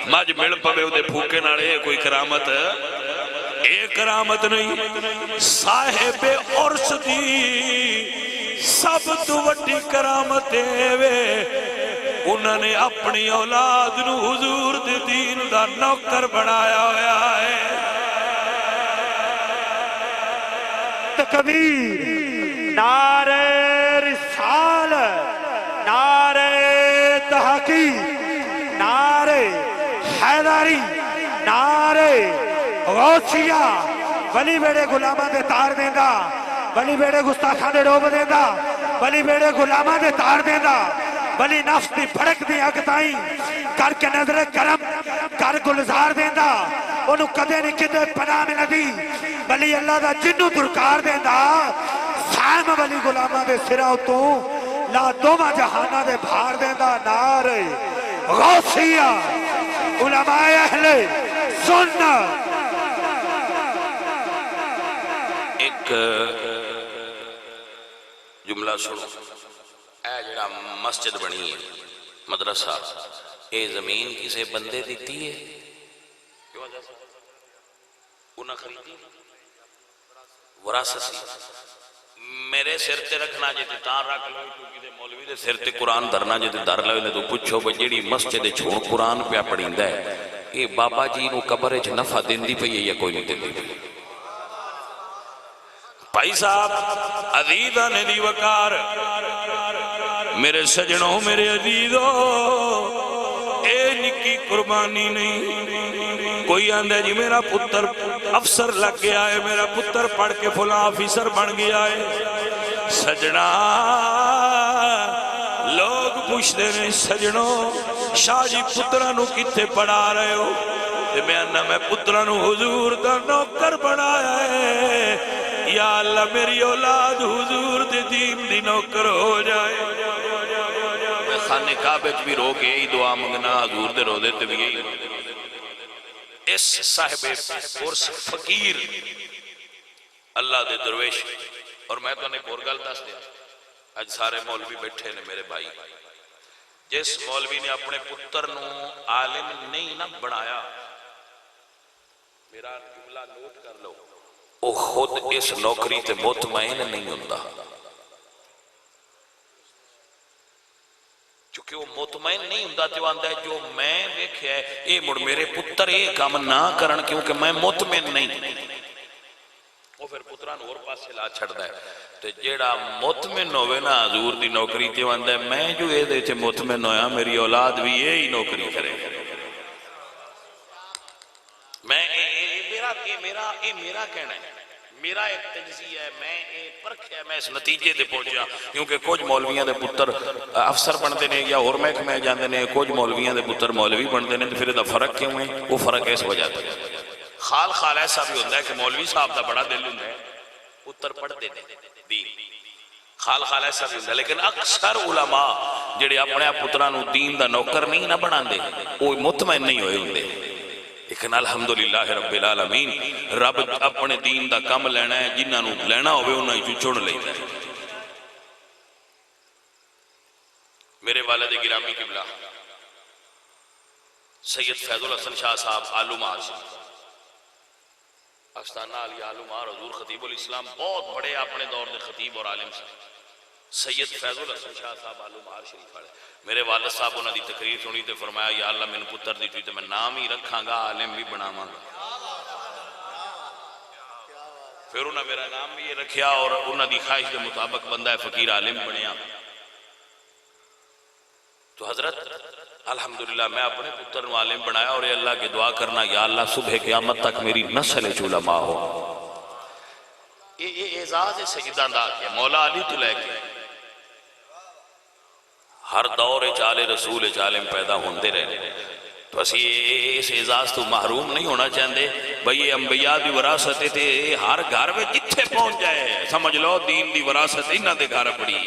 ماج مل پوے وہ دے پھوکے نال اے کوئی کرامت اے کرامت نہیں صاحب عرص دی سب تو وڈی کرامت وے انہوں نے اپنی اولاد نو حضور دے دین دا نوکر بنایا ہویا ہے تکبیر نعرہ رسالت نعرہ تحقیق نعرہ حیدری نعرہ غوثیہ ولی بیڑے غلامہ دے تار دیندہ ولی بیڑے گستاخاں دے ڈوب دیندہ ولی بیڑے غلامہ دے تار دیندہ ولی نفس دی پھڑک دی اگتائیں کر کے نظر کرم کر گلزار دیندہ انہوں کدے نہیں کدے پناہ میں ندی ولی اللہ دا جنو درکار دیندہ سائم ولی غلامہ دے سراؤ تو لا دوما جہانہ دے بھار دیندہ نعرہ غوثیہ علماء اہل سنت ایک جملہ سنو اے جڑا مسجد بنی ہے مدرسہ اے زمین کسے بندے دیتی ہے انہاں خریدی وراثت سی میرے سر تے رکھنا جے تے تاں رکھ لو کیونکہ مولوی دے سر تے قرآن دھرنا جے تے در لو تو پوچھو بجڑی مسجد چھوڑ قرآن پیا پڑھیندا ہے اے بابا جی نو قبر وچ نفع دیندی پئی ہے یا کوئی نہیں دیندی پئی بھائی صاحب عزیزاں نے دی وقار میرے سجنوں میرے عزیزوں اے نکی قربانی نہیں کوئی آندہ جی میرا پتر افسر لگ گیا ہے میرا پتر پڑھ کے فلاں آفیسر بن گیا ہے سجنہ لوگ پوچھتے ہیں سجنوں شاہ جی پترانو کتے پڑھا رہے ہو میں پترانو حضور دا نوکر بنایا ہے یا اللہ میری اولاد حضور دے دین دی نوکر ہو جائے میں خانے کعبہ بھی رو کے یہی دعا منگنا حضور دے رو دے تے بھی یہی اس صاحب عرص فقیر اللہ دے درویش اور میں تو نے ایک اور گل دس دیا آج سارے مولوی بیٹھے نے میرے بھائی جس مولوی نے اپنے پتر نو عالم نہیں نہ بنایا میرا جملہ نوٹ کر لو وہ خود اس نوکری تے مطمئن نہیں ہوندہ چونکہ وہ مطمئن نہیں ہوندہ تے وہ آندہ ہے جو میں دیکھے ہے اے مڑ میرے پتر اے کام نہ کرن کیونکہ میں مطمئن نہیں وہ پھر پتران اور پاس سے لا چھڑ ہے تو جیڑا مطمئن ہوئے نا حضور دی نوکری تے وہ آندہ ہے میں جو اے دے تے مطمئن ہویا میری اولاد بھی یہی نوکری کرے میں میرا کہنا ہے میرا ایک تجزیہ ہے میں ایک پرکھ ہے میں اس نتیجے دے پہنچا کیونکہ کچھ مولویاں دے پتر افسر بندے نے یا اور محکمے جاندے نے کچھ مولویاں دے پتر مولوی بندے نے تو پھر دا فرق کیوں ہے وہ فرق اس وجہ تے خال ایسا بھی ہوتا ہے کہ مولوی صاحب دا بڑا دل ہوتا ہے پتر پڑھ دے دین خال ایسا بھی ہوتا ہے لیکن اکثر علماء جڑے اپنے پترانو دین دا نوکر نہیں نہ بنا دے وہ مطمئن نہیں ہوئے ہوندے لیکن الحمدللہ رب العالمین رب اپنے دین دا کم لینا ہے جنہاں نو لینا ہوئے انہاں ہی چڑھ لیتا ہے میرے والد گرامی قبلہ سید فیض الحسن شاہ صاحب آلو معاذ آستانہ علی علمار حضور خطیب الاسلام بہت بڑے اپنے دور دے خطیب اور عالم سے سید فیض الحسن شاہ صاحب علمار شریف والے میرے والد صاحب انہوں دی تقریر سنی تے فرمایا یا اللہ میں پتر دی تے میں نام ہی رکھاں گا عالم بھی بناواں گا. پھر انہوں نے میرا نام بھی یہ رکھیا اور انہوں دی خواہش کے مطابق بندہ ہے فقیر عالم بنیا. تو حضرت الحمدللہ میں اپنے پتر عالم بنایا اور اللہ کی دعا کرنا یا اللہ صبح قیامت تک میری نسل علماء ہو. یہ اعزاز سیدان دا کہ مولا علی تو لے کے ہر دور چال رسول عالم پیدا ہوندے رہے تو اسی اس اعزاز تو محروم نہیں ہونا چاہتے. بھئی یہ انبیاء دی وراثت تے ہر گھر میں جتھے پہنچ جائے سمجھ لو دین دی وراثت انہاں دے گھر پڑی.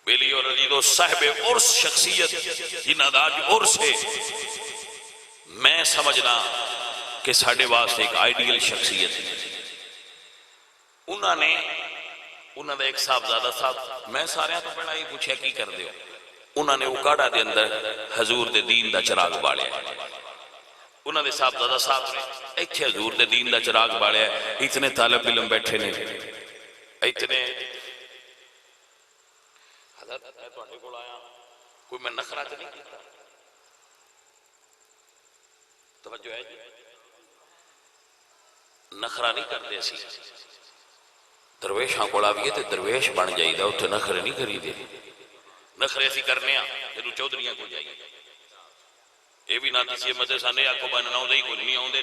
بیلی اور عزیزو صاحب عرس شخصیت جنہاں دا آج عرس ہے میں سمجھنا کہ ساڑھے واسطے ایک آئیڈیل شخصیت ہے. انہوں نے ایک صاحبزادہ صاحب میں سارے تو پہلا ہی پوچھا کی کر دے انہوں نے اکاڑا دے اندر حضور دے دین دا چراغ بالیا. انہوں نے صاحبزادہ صاحب نے ایتھے حضور دے دین دا چراغ بالیا. اتنے طالب علم بیٹھے نے اتنے حضرت میں تو انڈے کو آیا کوئی میں نخرہ تو نہیں کیتا توجہ ہے جی نخرہ نہیں کرتے اسی درویشاں کوڑا بھی ہے تے درویش بن جائی دا اتھے نخرے نہیں کری دے. نخرے اسی کرنے ہیں جدو چودھریاں کو جائیے یہ بھی نہ کسی مدے سانے آکو بننا ہوں دے ہی کوئی نہیں ہوں دے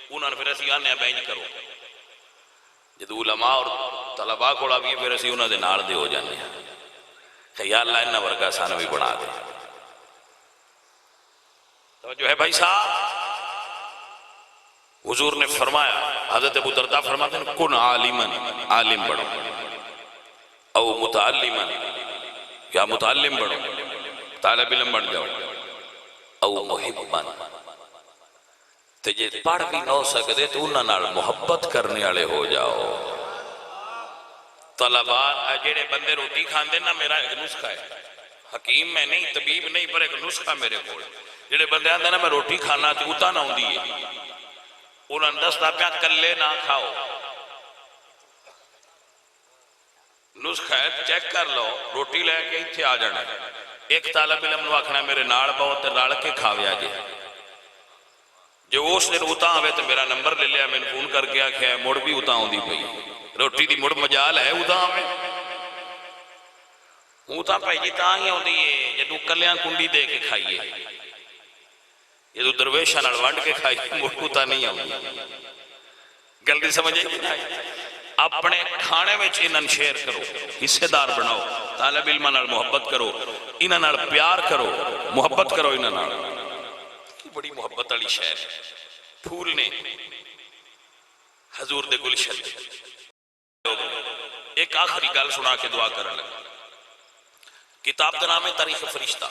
انہوں نے پھر اسی آنے بینج کرو جدو علماء اور طلباء کوڑا بھی ہے پھر اسی انہوں دے نال دے ہو جانے ہیں کہ یا اللہ انہا ورگا سانہ بھی بنا دے. توجہ ہے بھائی صاحب حضور نے فرمایا حضرت ابو درداء فرماتے ہیں کن عالمن عالم بڑھو او متعلمن کیا متعلم بڑھو طالب علم بڑھ جاؤ او محبن تجھے پڑھ بھی نہ سکتے تو انہاں نال محبت کرنے والے ہو جاؤ. طلباء جڑے بندے روٹی کھاندے نا میرا ایک نسخہ ہے حکیم میں نہیں طبیب نہیں پر ایک نسخہ میرے کو جڑے بندے آندے نا میں روٹی کھانا تے اتا نہ ہوندی ہے انہوں نے دستا پیا کلے نہ کھاؤ نسخہ ہے چیک کر لو روٹی لے کے اتھے آ جانا ہے. ایک طالب علم نو آکھنا میرے ناڑ بہت رل کے کھاویا جے جو اس دن اتا ہوئے تو میرا نمبر لے لیا میں نے فون کر کے آکھیا ہے مڑ بھی اتا ہوں دی پئی روٹی دی مڑ مجال ہے اتا ہوئے اتا پئی جی تاں ہی ہوں دی جدو کلیاں کنڈی دے کے کھائیے یہ تو درویشہ نال وانڈ کے کھائی مڑکوتا نہیں ہوں گلتی سمجھے اپنے کھانے میں انہاں شیئر کرو حصے دار بناؤ طالب علمہ نال محبت کرو انہاں نال پیار کرو محبت کرو انہاں نال کی بڑی محبت علی شہر پھول نے حضور دے گلشن ایک آخری گل سنا کے دعا کرنے لگا. کتاب کا نام ہے تاریخ فرشتہ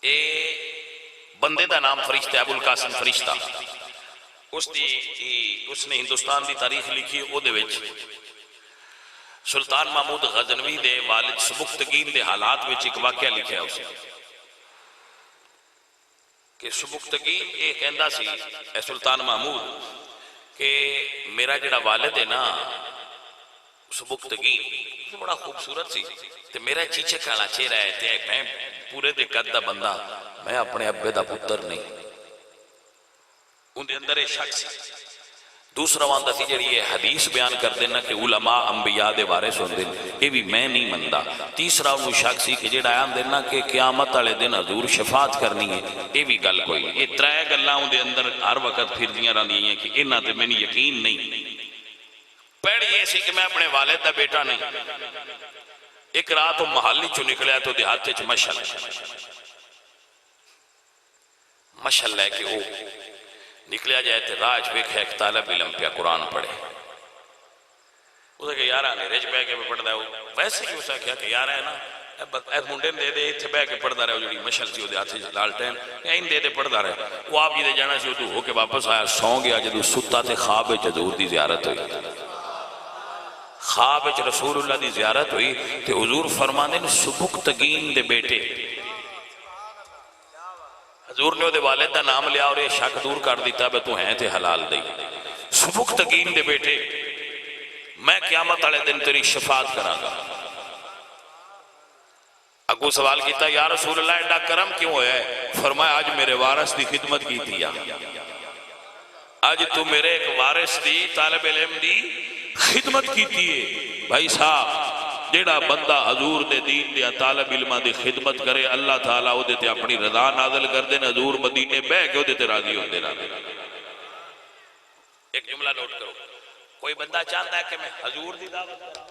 اے بندے دا نام فرشتہ ابو القاسم فرشتہ اس نے ہندوستان دی تاریخ لکھی او دے وچ سلطان محمود غزنوی دے والد سبکتگین دے حالات وچ ایک واقعہ لکھیا اس نے کہ سبکتگین ایک کہندا سی اے سلطان محمود کہ میرا جڑا والد ہے نا سبکتگین بڑا خوبصورت سی تے میرا چیچے کالا چہرہ ہے تے میں پورے دے قد دا بندہ میں اپنے ابے دا پتر نہیں ان دے اندر ایک شک سی. دوسرا واندا سی جڑی یہ حدیث بیان کر دینا کہ علماء انبیاء دے وارث ہوندے یہ بھی میں نہیں مندا. تیسرا انہوں شک سی کہ جڑا آن دینا کہ قیامت والے دن حضور شفاعت کرنی ہے یہ بھی گل کوئی. یہ ترے گلاں دے اندر ہر وقت پھردیاں رہندیاں ہیں کہ انہاں تے مینوں یقین نہیں. پہلی یہ سی کہ میں اپنے والد دا بیٹا نہیں. ایک رات وہ محلی چو نکلیا تو دیہات وچ مشل لے کے وہ نکلیا جائے تے راج ویکھیا ایک طالب علم پیا قرآن پڑھے. اسے کہ یارہ نیرے چ بہ کے پڑھدا ہے ویسے ہی اسے کہا کہ یارہ ہے نا اے منڈے دے دے ایتھے بہ کے پڑھدا رہے جڑی مشل سی دے ہاتھ وچ لالٹین این دے دے پڑھدا رہے. وہ آپ جی دے جانا سی تو ہو کے واپس آیا سو گیا جدوں ستا تے خواب وچ حضور دی زیارت ہوئی. خواب وچ رسول اللہ دی زیارت ہوئی تے حضور فرماندے نے سبکتگین دے بیٹے حضور نے وہ والد کا نام لیا اور یہ شک دور کر دیتا بے تو ہیں تے حلال دی سبکتگین دے بیٹے میں قیامت والے دن تیری شفاعت کراں گا. اگو سوال کیتا یا رسول اللہ ایڈا کرم کیوں ہویا ہے؟ فرمایا آج میرے وارث دی خدمت کی تھی. آج تو میرے ایک وارث دی طالب علم دی خدمت کی تھی. بھائی صاحب جیڑا بندہ حضور دے دین دیا طالب علمہ دی خدمت کرے اللہ تعالیٰ او دیتے اپنی رضا نازل کر دے. حضور مدینے بہ کے او دیتے راضی ہوتے رہا. ایک جملہ نوٹ کرو. کوئی بندہ چاہتا ہے کہ میں حضور دی دعوت کرا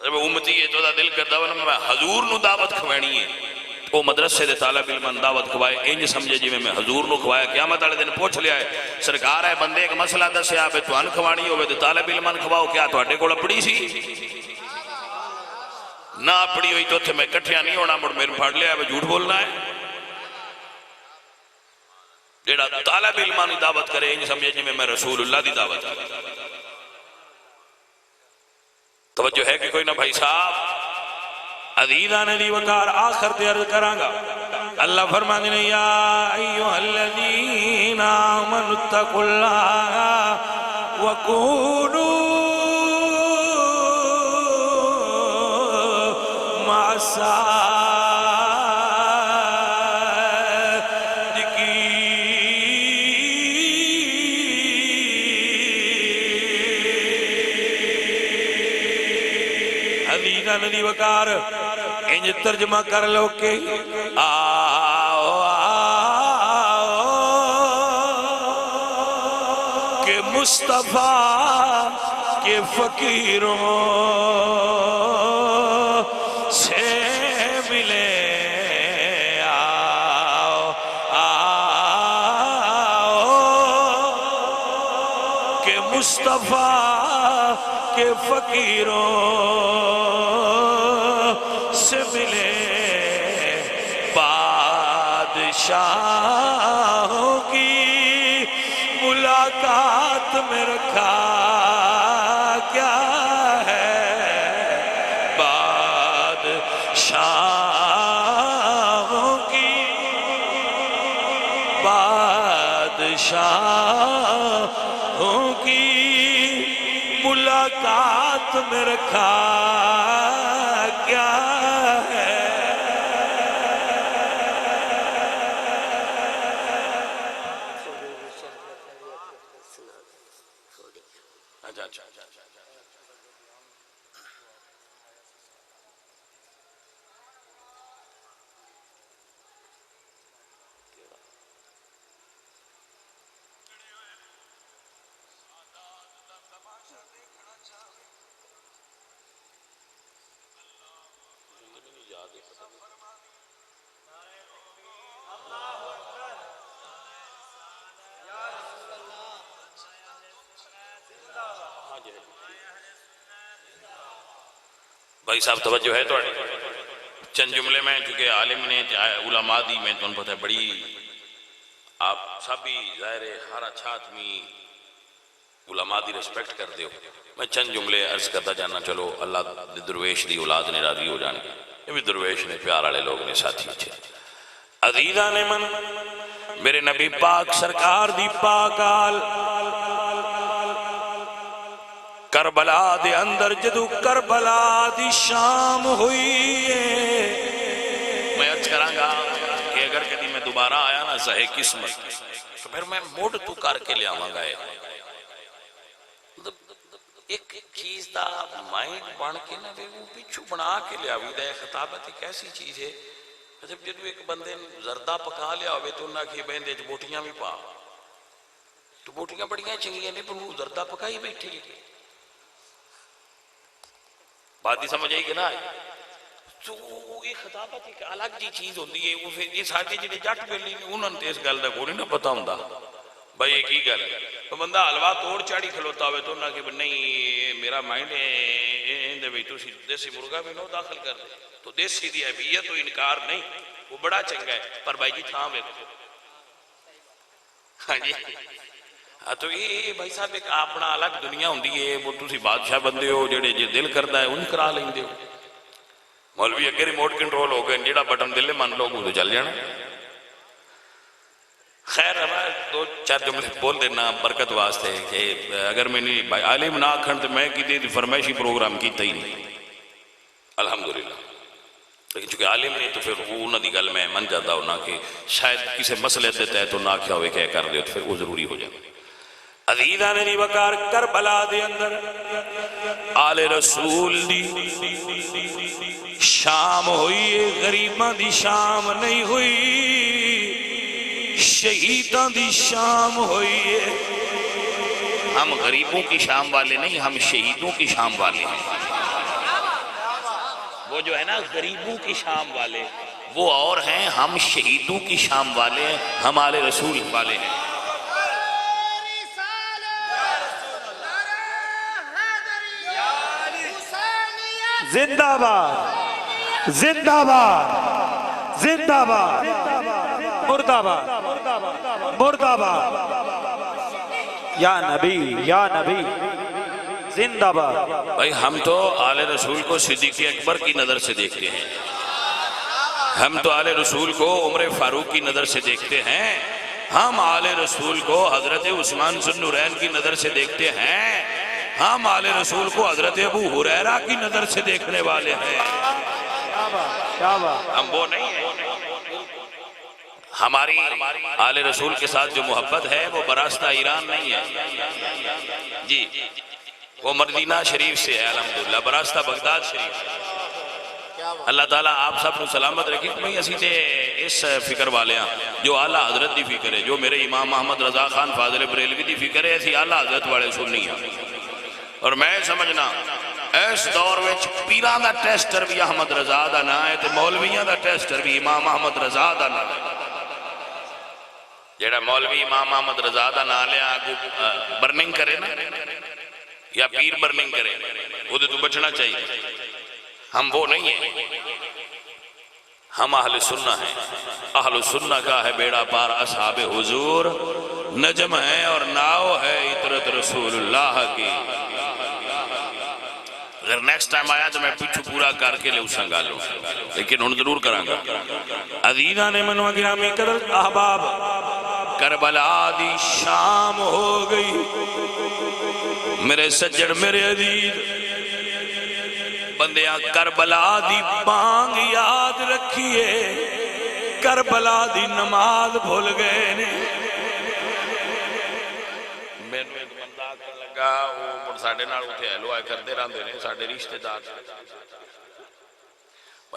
جب امتی ہے تو دل کرتا ہے میں حضور نو دعوت کھوانی ہے وہ مدرسے دے طالب علم دعوت کھوائے انج سمجھے جی میں حضور نو کھوایا. قیامت والے دن پوچھ لیا ہے سرکار ہے بندے ایک مسئلہ دسیا ہے تو ان کھوانی ہوئے تو طالب علم کھواؤ کیا تھوڑے کول اپڑی سی نہ اپڑی ہوئی تو تھے میں کٹھیا نہیں ہونا مڑ میرے پھاڑ لیا ہے جھوٹ بولنا ہے. جیڑا طالب علم دی دعوت کرے انج سمجھے جی میں رسول اللہ دی دعوت کرا. توجہ ہے کہ کوئی نہ بھائی صاحب عزیزان دی وقار آخر تے عرض کرانگا. اللہ فرمانے نے یا ایوہ الذین آمنوا اتقوا اللہ وکونوا مع ندی وکار انج ترجمہ کر لو کہ آؤ کہ مصطفیٰ کے فقیروں سے ملے. آؤ کہ مصطفیٰ کے فقیروں سے ملے. بادشاہوں کی ملاقات میں رکھا کیا ہے. بادشاہوں کی ملاقات میں رکھا کیا ہے. بھائی صاحب توجہ ہے تو چند جملے میں چونکہ عالم نے علماء دی میں تمہیں پتہ ہے بڑی آپ سب بھی ظاہر ہر اچھا آدمی علماء دی رسپیکٹ کر دے ہو. میں چند جملے عرض کرتا جانا. چلو اللہ درویش دی اولاد نے راضی ہو جانے یہ بھی درویش نے پیار والے لوگ نے ساتھی اچھے. عزیزان من میرے نبی پاک سرکار دی پاک آل کربلا دے اندر جدو کربلا دی شام ہوئی ہے. میں عرض کرانگا کہ اگر کدی میں دوبارہ آیا نا زہے قسمت تو پھر میں موڑ تو کر کے لے آواں گا. ایک چیز دا مائنڈ بن کے نا وہ پچھو بنا کے لے آوی دا. خطابت ایک ایسی چیز ہے جب جدو ایک بندے زردہ پکا لیا ہوئے تو انہاں کی بہن دے بوٹیاں بھی پا تو بوٹیاں بڑیاں چنگیاں نہیں پر وہ زردہ پکائی بیٹھی ہے. بات ہی سمجھ آئی کہ نہ تو یہ خطابت ایک الگ جی چیز ہوتی ہے. وہ یہ سارے جڑے جٹ بیلی نے انہوں نے اس گل کا کوئی نہ پتا ہوں بھائی یہ کی گل ہے. تو بندہ حلوا توڑ چاڑی کھلوتا ہوئے تو انہوں نے کہ نہیں میرا مائنڈ ہے بھائی تو دیسی مرغا بھی نو داخل کر دے تو دیسی دی حیثیت تو انکار نہیں وہ بڑا چنگا ہے پر بھائی جی تھا میں ہاں جی تو یہ بھائی صاحب ایک اپنا الگ دنیا ہوندی ہے. وہ تسی بادشاہ بندے ہو جڑے جے دل کردا ہے ان کرا لیندے ہو. مولوی اگے ریموٹ کنٹرول ہو گئے، جہاں بٹن دلے من لو تو چل جانا۔ خیر میں دو چار جملے بول دینا برکت واسطے کہ اگر میں نہیں عالم نہ آکھن تو میں کسی فرمائشی پروگرام کیتا ہی نہیں الحمدللہ، لیکن چونکہ عالم نہیں تو پھر وہ انہوں دی گل میں من جاتا ہونا کہ شاید کسی مسئلے دیتا ہے تو نہ کیا ہوئے کہ کر دے تو پھر وہ ضروری ہو جائے۔ عزیزاں نے وقار کربلا دے اندر آل رسول دی شام ہوئی ہے، غریباں دی شام نہیں ہوئی، شہیداں دی شام ہوئی ہے۔ ہم غریبوں کی شام والے نہیں، ہم شہیدوں کی شام والے ہیں۔ وہ جو ہے نا غریبوں کی شام والے وہ اور ہیں، ہم شہیدوں کی شام والے ہیں، ہم آل رسول والے ہیں۔ زندہ باد زندہ باد زندہ باد مرد آباد مرد آباد یا نبی یا نبی زندہ باد۔ بھائی ہم تو آل رسول کو صدیق اکبر کی نظر سے دیکھتے ہیں، ہم تو آل رسول کو عمر فاروق کی نظر سے دیکھتے ہیں، ہم آل رسول کو حضرت عثمان ذو النورین کی نظر سے دیکھتے ہیں، ہم آل رسول کو حضرت ابو ہریرہ کی نظر سے دیکھنے والے ہیں۔ ہم وہ نہیں ہیں۔ ہماری آل رسول کے ساتھ جو محبت ہے وہ براستہ ایران نہیں ہے جی، وہ مدینہ شریف سے ہے الحمدللہ، براستہ بغداد شریف ہے۔ اللہ تعالیٰ آپ سب کو سلامت رکھیں۔ میں اسی تے اس فکر والے ہیں جو اعلیٰ حضرت دی فکر ہے، جو میرے امام محمد رضا خان فاضل بریلوی دی فکر ہے، ایسی اعلیٰ حضرت والے سننی ہیں۔ اور میں سمجھنا اس دور وچ پیران دا ٹیسٹر بھی احمد رضا دا نا ہے تے مولویاں دا ٹیسٹر بھی امام احمد رضا دا نا ہے۔ جیڑا مولوی امام احمد رضا دا نا لیا برننگ کرے نا یا پیر برننگ کرے وہ تو بچنا چاہیے۔ ہم وہ نہیں ہیں، ہم اہل سنہ ہیں۔ اہل سنہ کا ہے بیڑا پار اصحاب حضور، نجم ہے اور ناؤ ہے عطرت رسول اللہ کی۔ اگر نیکسٹ ٹائم آیا تو میں پیچھو پورا کر کے لے اساں گا لوں، لیکن ان ضرور کروں گا۔ عزیزاں نے منو گرامی قدر احباب، کربلا دی شام ہو گئی میرے سجڑ میرے عزیز بندیاں، کربلا دی بانگ یاد رکھیے، کربلا دی نماز بھول گئے نے۔ میں بندہ آکر لگا وہ ساڑھے نال اٹھے ہیلو آئے کردے راندے نے ساڑھے رشتہ دار۔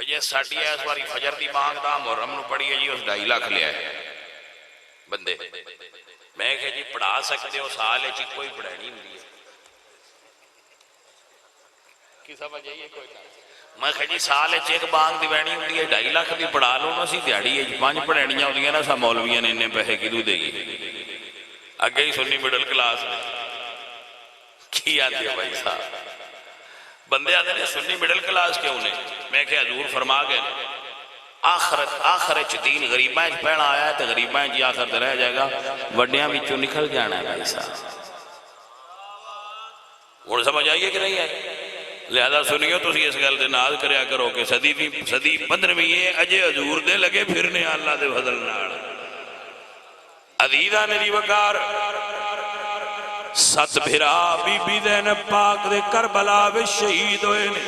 یہ ساڑھی ہے اس باری فجر دی بانگ دا محرم نو پڑھی ہے جی، اس 2.5 لاکھ لیا ہے بندے۔ میں کہا جی پڑھا سکتے ہو، سال ہے چی کوئی پڑھانی نہیں ہے کی سمجھ آئیے کوئی نہ۔ میں کہا جی سال ہے چیک بانگ دی بینی ہوتی ہے، 2.5 لاکھ دی پڑھا لو نا سی دیاڑی ہے، 5 پڑھانیاں ہوتی ہیں نا سا مولویاں نے انہیں پیسے کی دو دے گی۔ اگے ہی سنی مڈل کلاس میں کی آتی ہے بھائی صاحب، بندے آتے ہیں سنی مڈل کلاس کیوں نے؟ میں کہ حضور فرما گئے آخرت دین غریباں پہنا آیا ہے تو غریباں جی آخر رہ جائے گا، وڈیاں بچوں نکل جانا ہے بھائی صاحب۔ اور سمجھ آئیے کہ نہیں آئیے؟ لہذا سنیو تو اس گل دے ناز کریا کرو کہ صدی 15ویں ہے، اجے حضور دے لگے پھرنے اللہ دے فضل نال۔ عزیزاں نے دی وقار 7 بھرا بی بی زینب پاک دے کربلا وچ شہید ہوئے نے،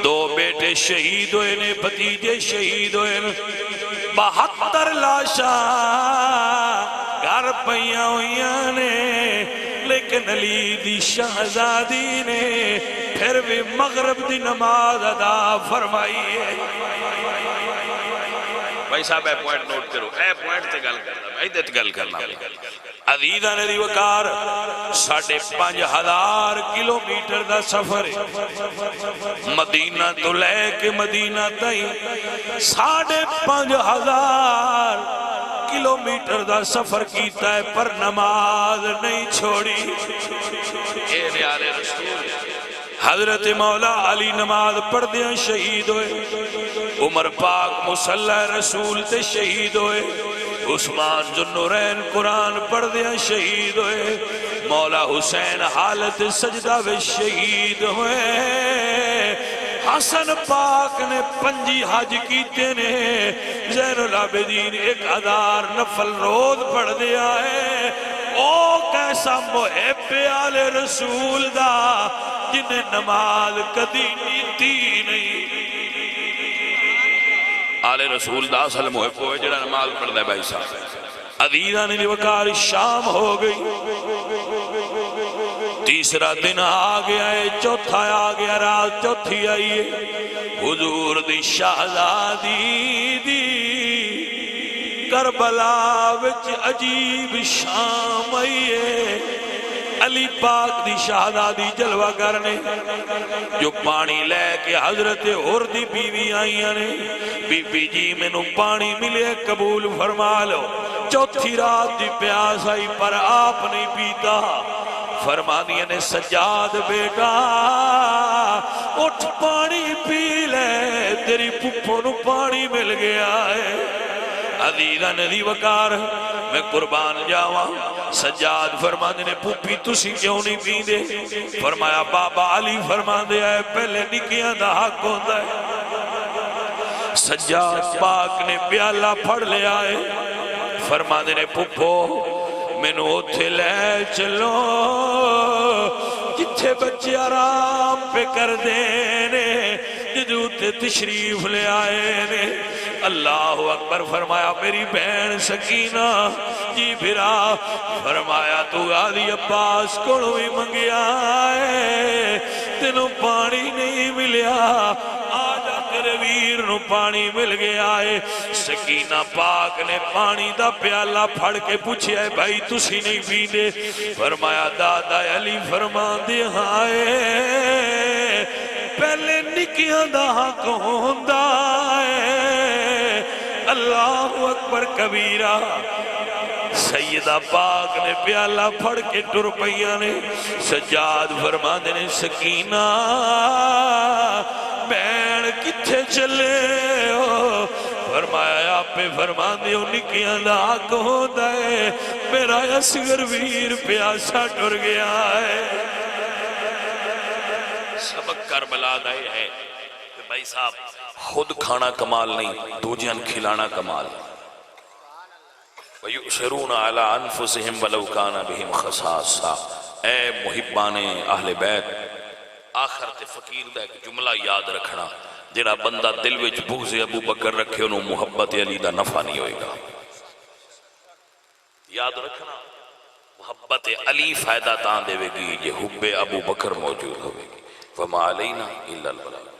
2 بیٹے شہید ہوئے نے، بھتیجے شہید ہوئے نے، 72 لاشاں گھر پئیاں ہوئیاں نے، لیکن علی دی شہزادی نے پھر بھی مغرب دی نماز ادا فرمائی ہے۔ بھائی صاحب اے پوائنٹ نوٹ کرو، اے پوائنٹ تے گل کرنا، میں ایدت گل کرنا۔ عزیزاں نے دی وقار 5,500 کلومیٹر دا سفر ہے، مدینہ تو لے کے مدینہ تائیں 5,500 کلومیٹر دا سفر کیتا ہے، پر نماز نہیں چھوڑی۔ اے نیارے رسول حضرت مولا علی نماز پڑھ دیاں شہید ہوئے، عمر پاک مصلی رسول تے شہید ہوئے، عثمان ذو النورین قرآن پڑھ دیاں شہید ہوئے، مولا حسین حالت سجدہ وچ شہید ہوئے، حسن پاک نے 5 حج کیتے نے زین العابدین 1000 نفل روز پڑھ دیا ہے او کیسا محب آل رسول دا جنہیں نماز کدی نیتی نہیں آل رسول دا اصل محب ہوئے جڑا نماز پڑھ دے بھائی صاحب عزیزان وقار شام ہو گئی تیسرا دن آ گیا ہے چوتھا آ گیا رات چوتھی آئی ہے حضور دی شہزادی دی کربلا وچ عجیب شام آئی ہے علی پاک دی شہزادی جلوہ کرنے جو پانی لے کے حضرت اور دی بیوی آئیاں نے بی بی جی میں نو پانی ملے قبول فرما لو چوتھی رات دی پیاس آئی پر آپ نہیں پیتا فرما دیا نے سجاد بیٹا اٹھ پانی پی لے تیری پپو نو پانی مل گیا ہے عزیزہ ندی وقار میں قربان جاواں سجاد فرما دے نے پوپی تسی کیوں نہیں پی دے فرمایا بابا علی فرما دے آئے پہلے نکیاں دا حق ہوتا ہے سجاد پاک نے پیالہ پھڑ لے آئے فرما دے نے پوپو میں نو تھے لے چلو جتھے بچے آرام پہ کر دینے جدو تے تشریف لے آئے نے اللہ اکبر فرمایا میری بہن سکینہ جی بھرا فرمایا تو آدھی عباس کوڑوں ہی منگیا ہے تینوں پانی نہیں ملیا آجا تیرے ویر نو پانی مل گیا ہے سکینہ پاک نے پانی دا پیالہ پھڑ کے پوچھے ہے بھائی تسی نہیں پیندے فرمایا دادا علی فرما دے ہائے پہلے نکیاں دا حق ہوندا ہے اللہ اکبر کبیرہ سیدہ پاک نے پیالہ پھڑ کے ٹر پئیاں نے سجاد فرما دے نے سکینہ بین کتھے چلے ہو فرمایا آپ پہ فرما دیو نکیاں دا حق ہوندا ہے میرا اصغر ویر پیاسا ٹر گیا ہے سبق کربلا دائے ہے کہ بھائی صاحب خود کھانا کمال نہیں دوجہن کھلانا کمال وَيُؤْثِرُونَ عَلَىٰ أَنفُسِهِمْ وَلَوْ كَانَ بِهِمْ خَصَاصَةٌ اے محبان اہل بیت آخر تے فقیر دا ایک جملہ یاد رکھنا جنہا بندہ دل وچ بغض ابو بکر رکھے انہوں محبت علی دا نفع نہیں ہوئے گا یاد رکھنا محبت علی فائدہ تاں دے گی یہ حب ابو بکر موجود ہوئے گی وَمَا عَلَيْنَا إِلَّا الْبَلَاغُ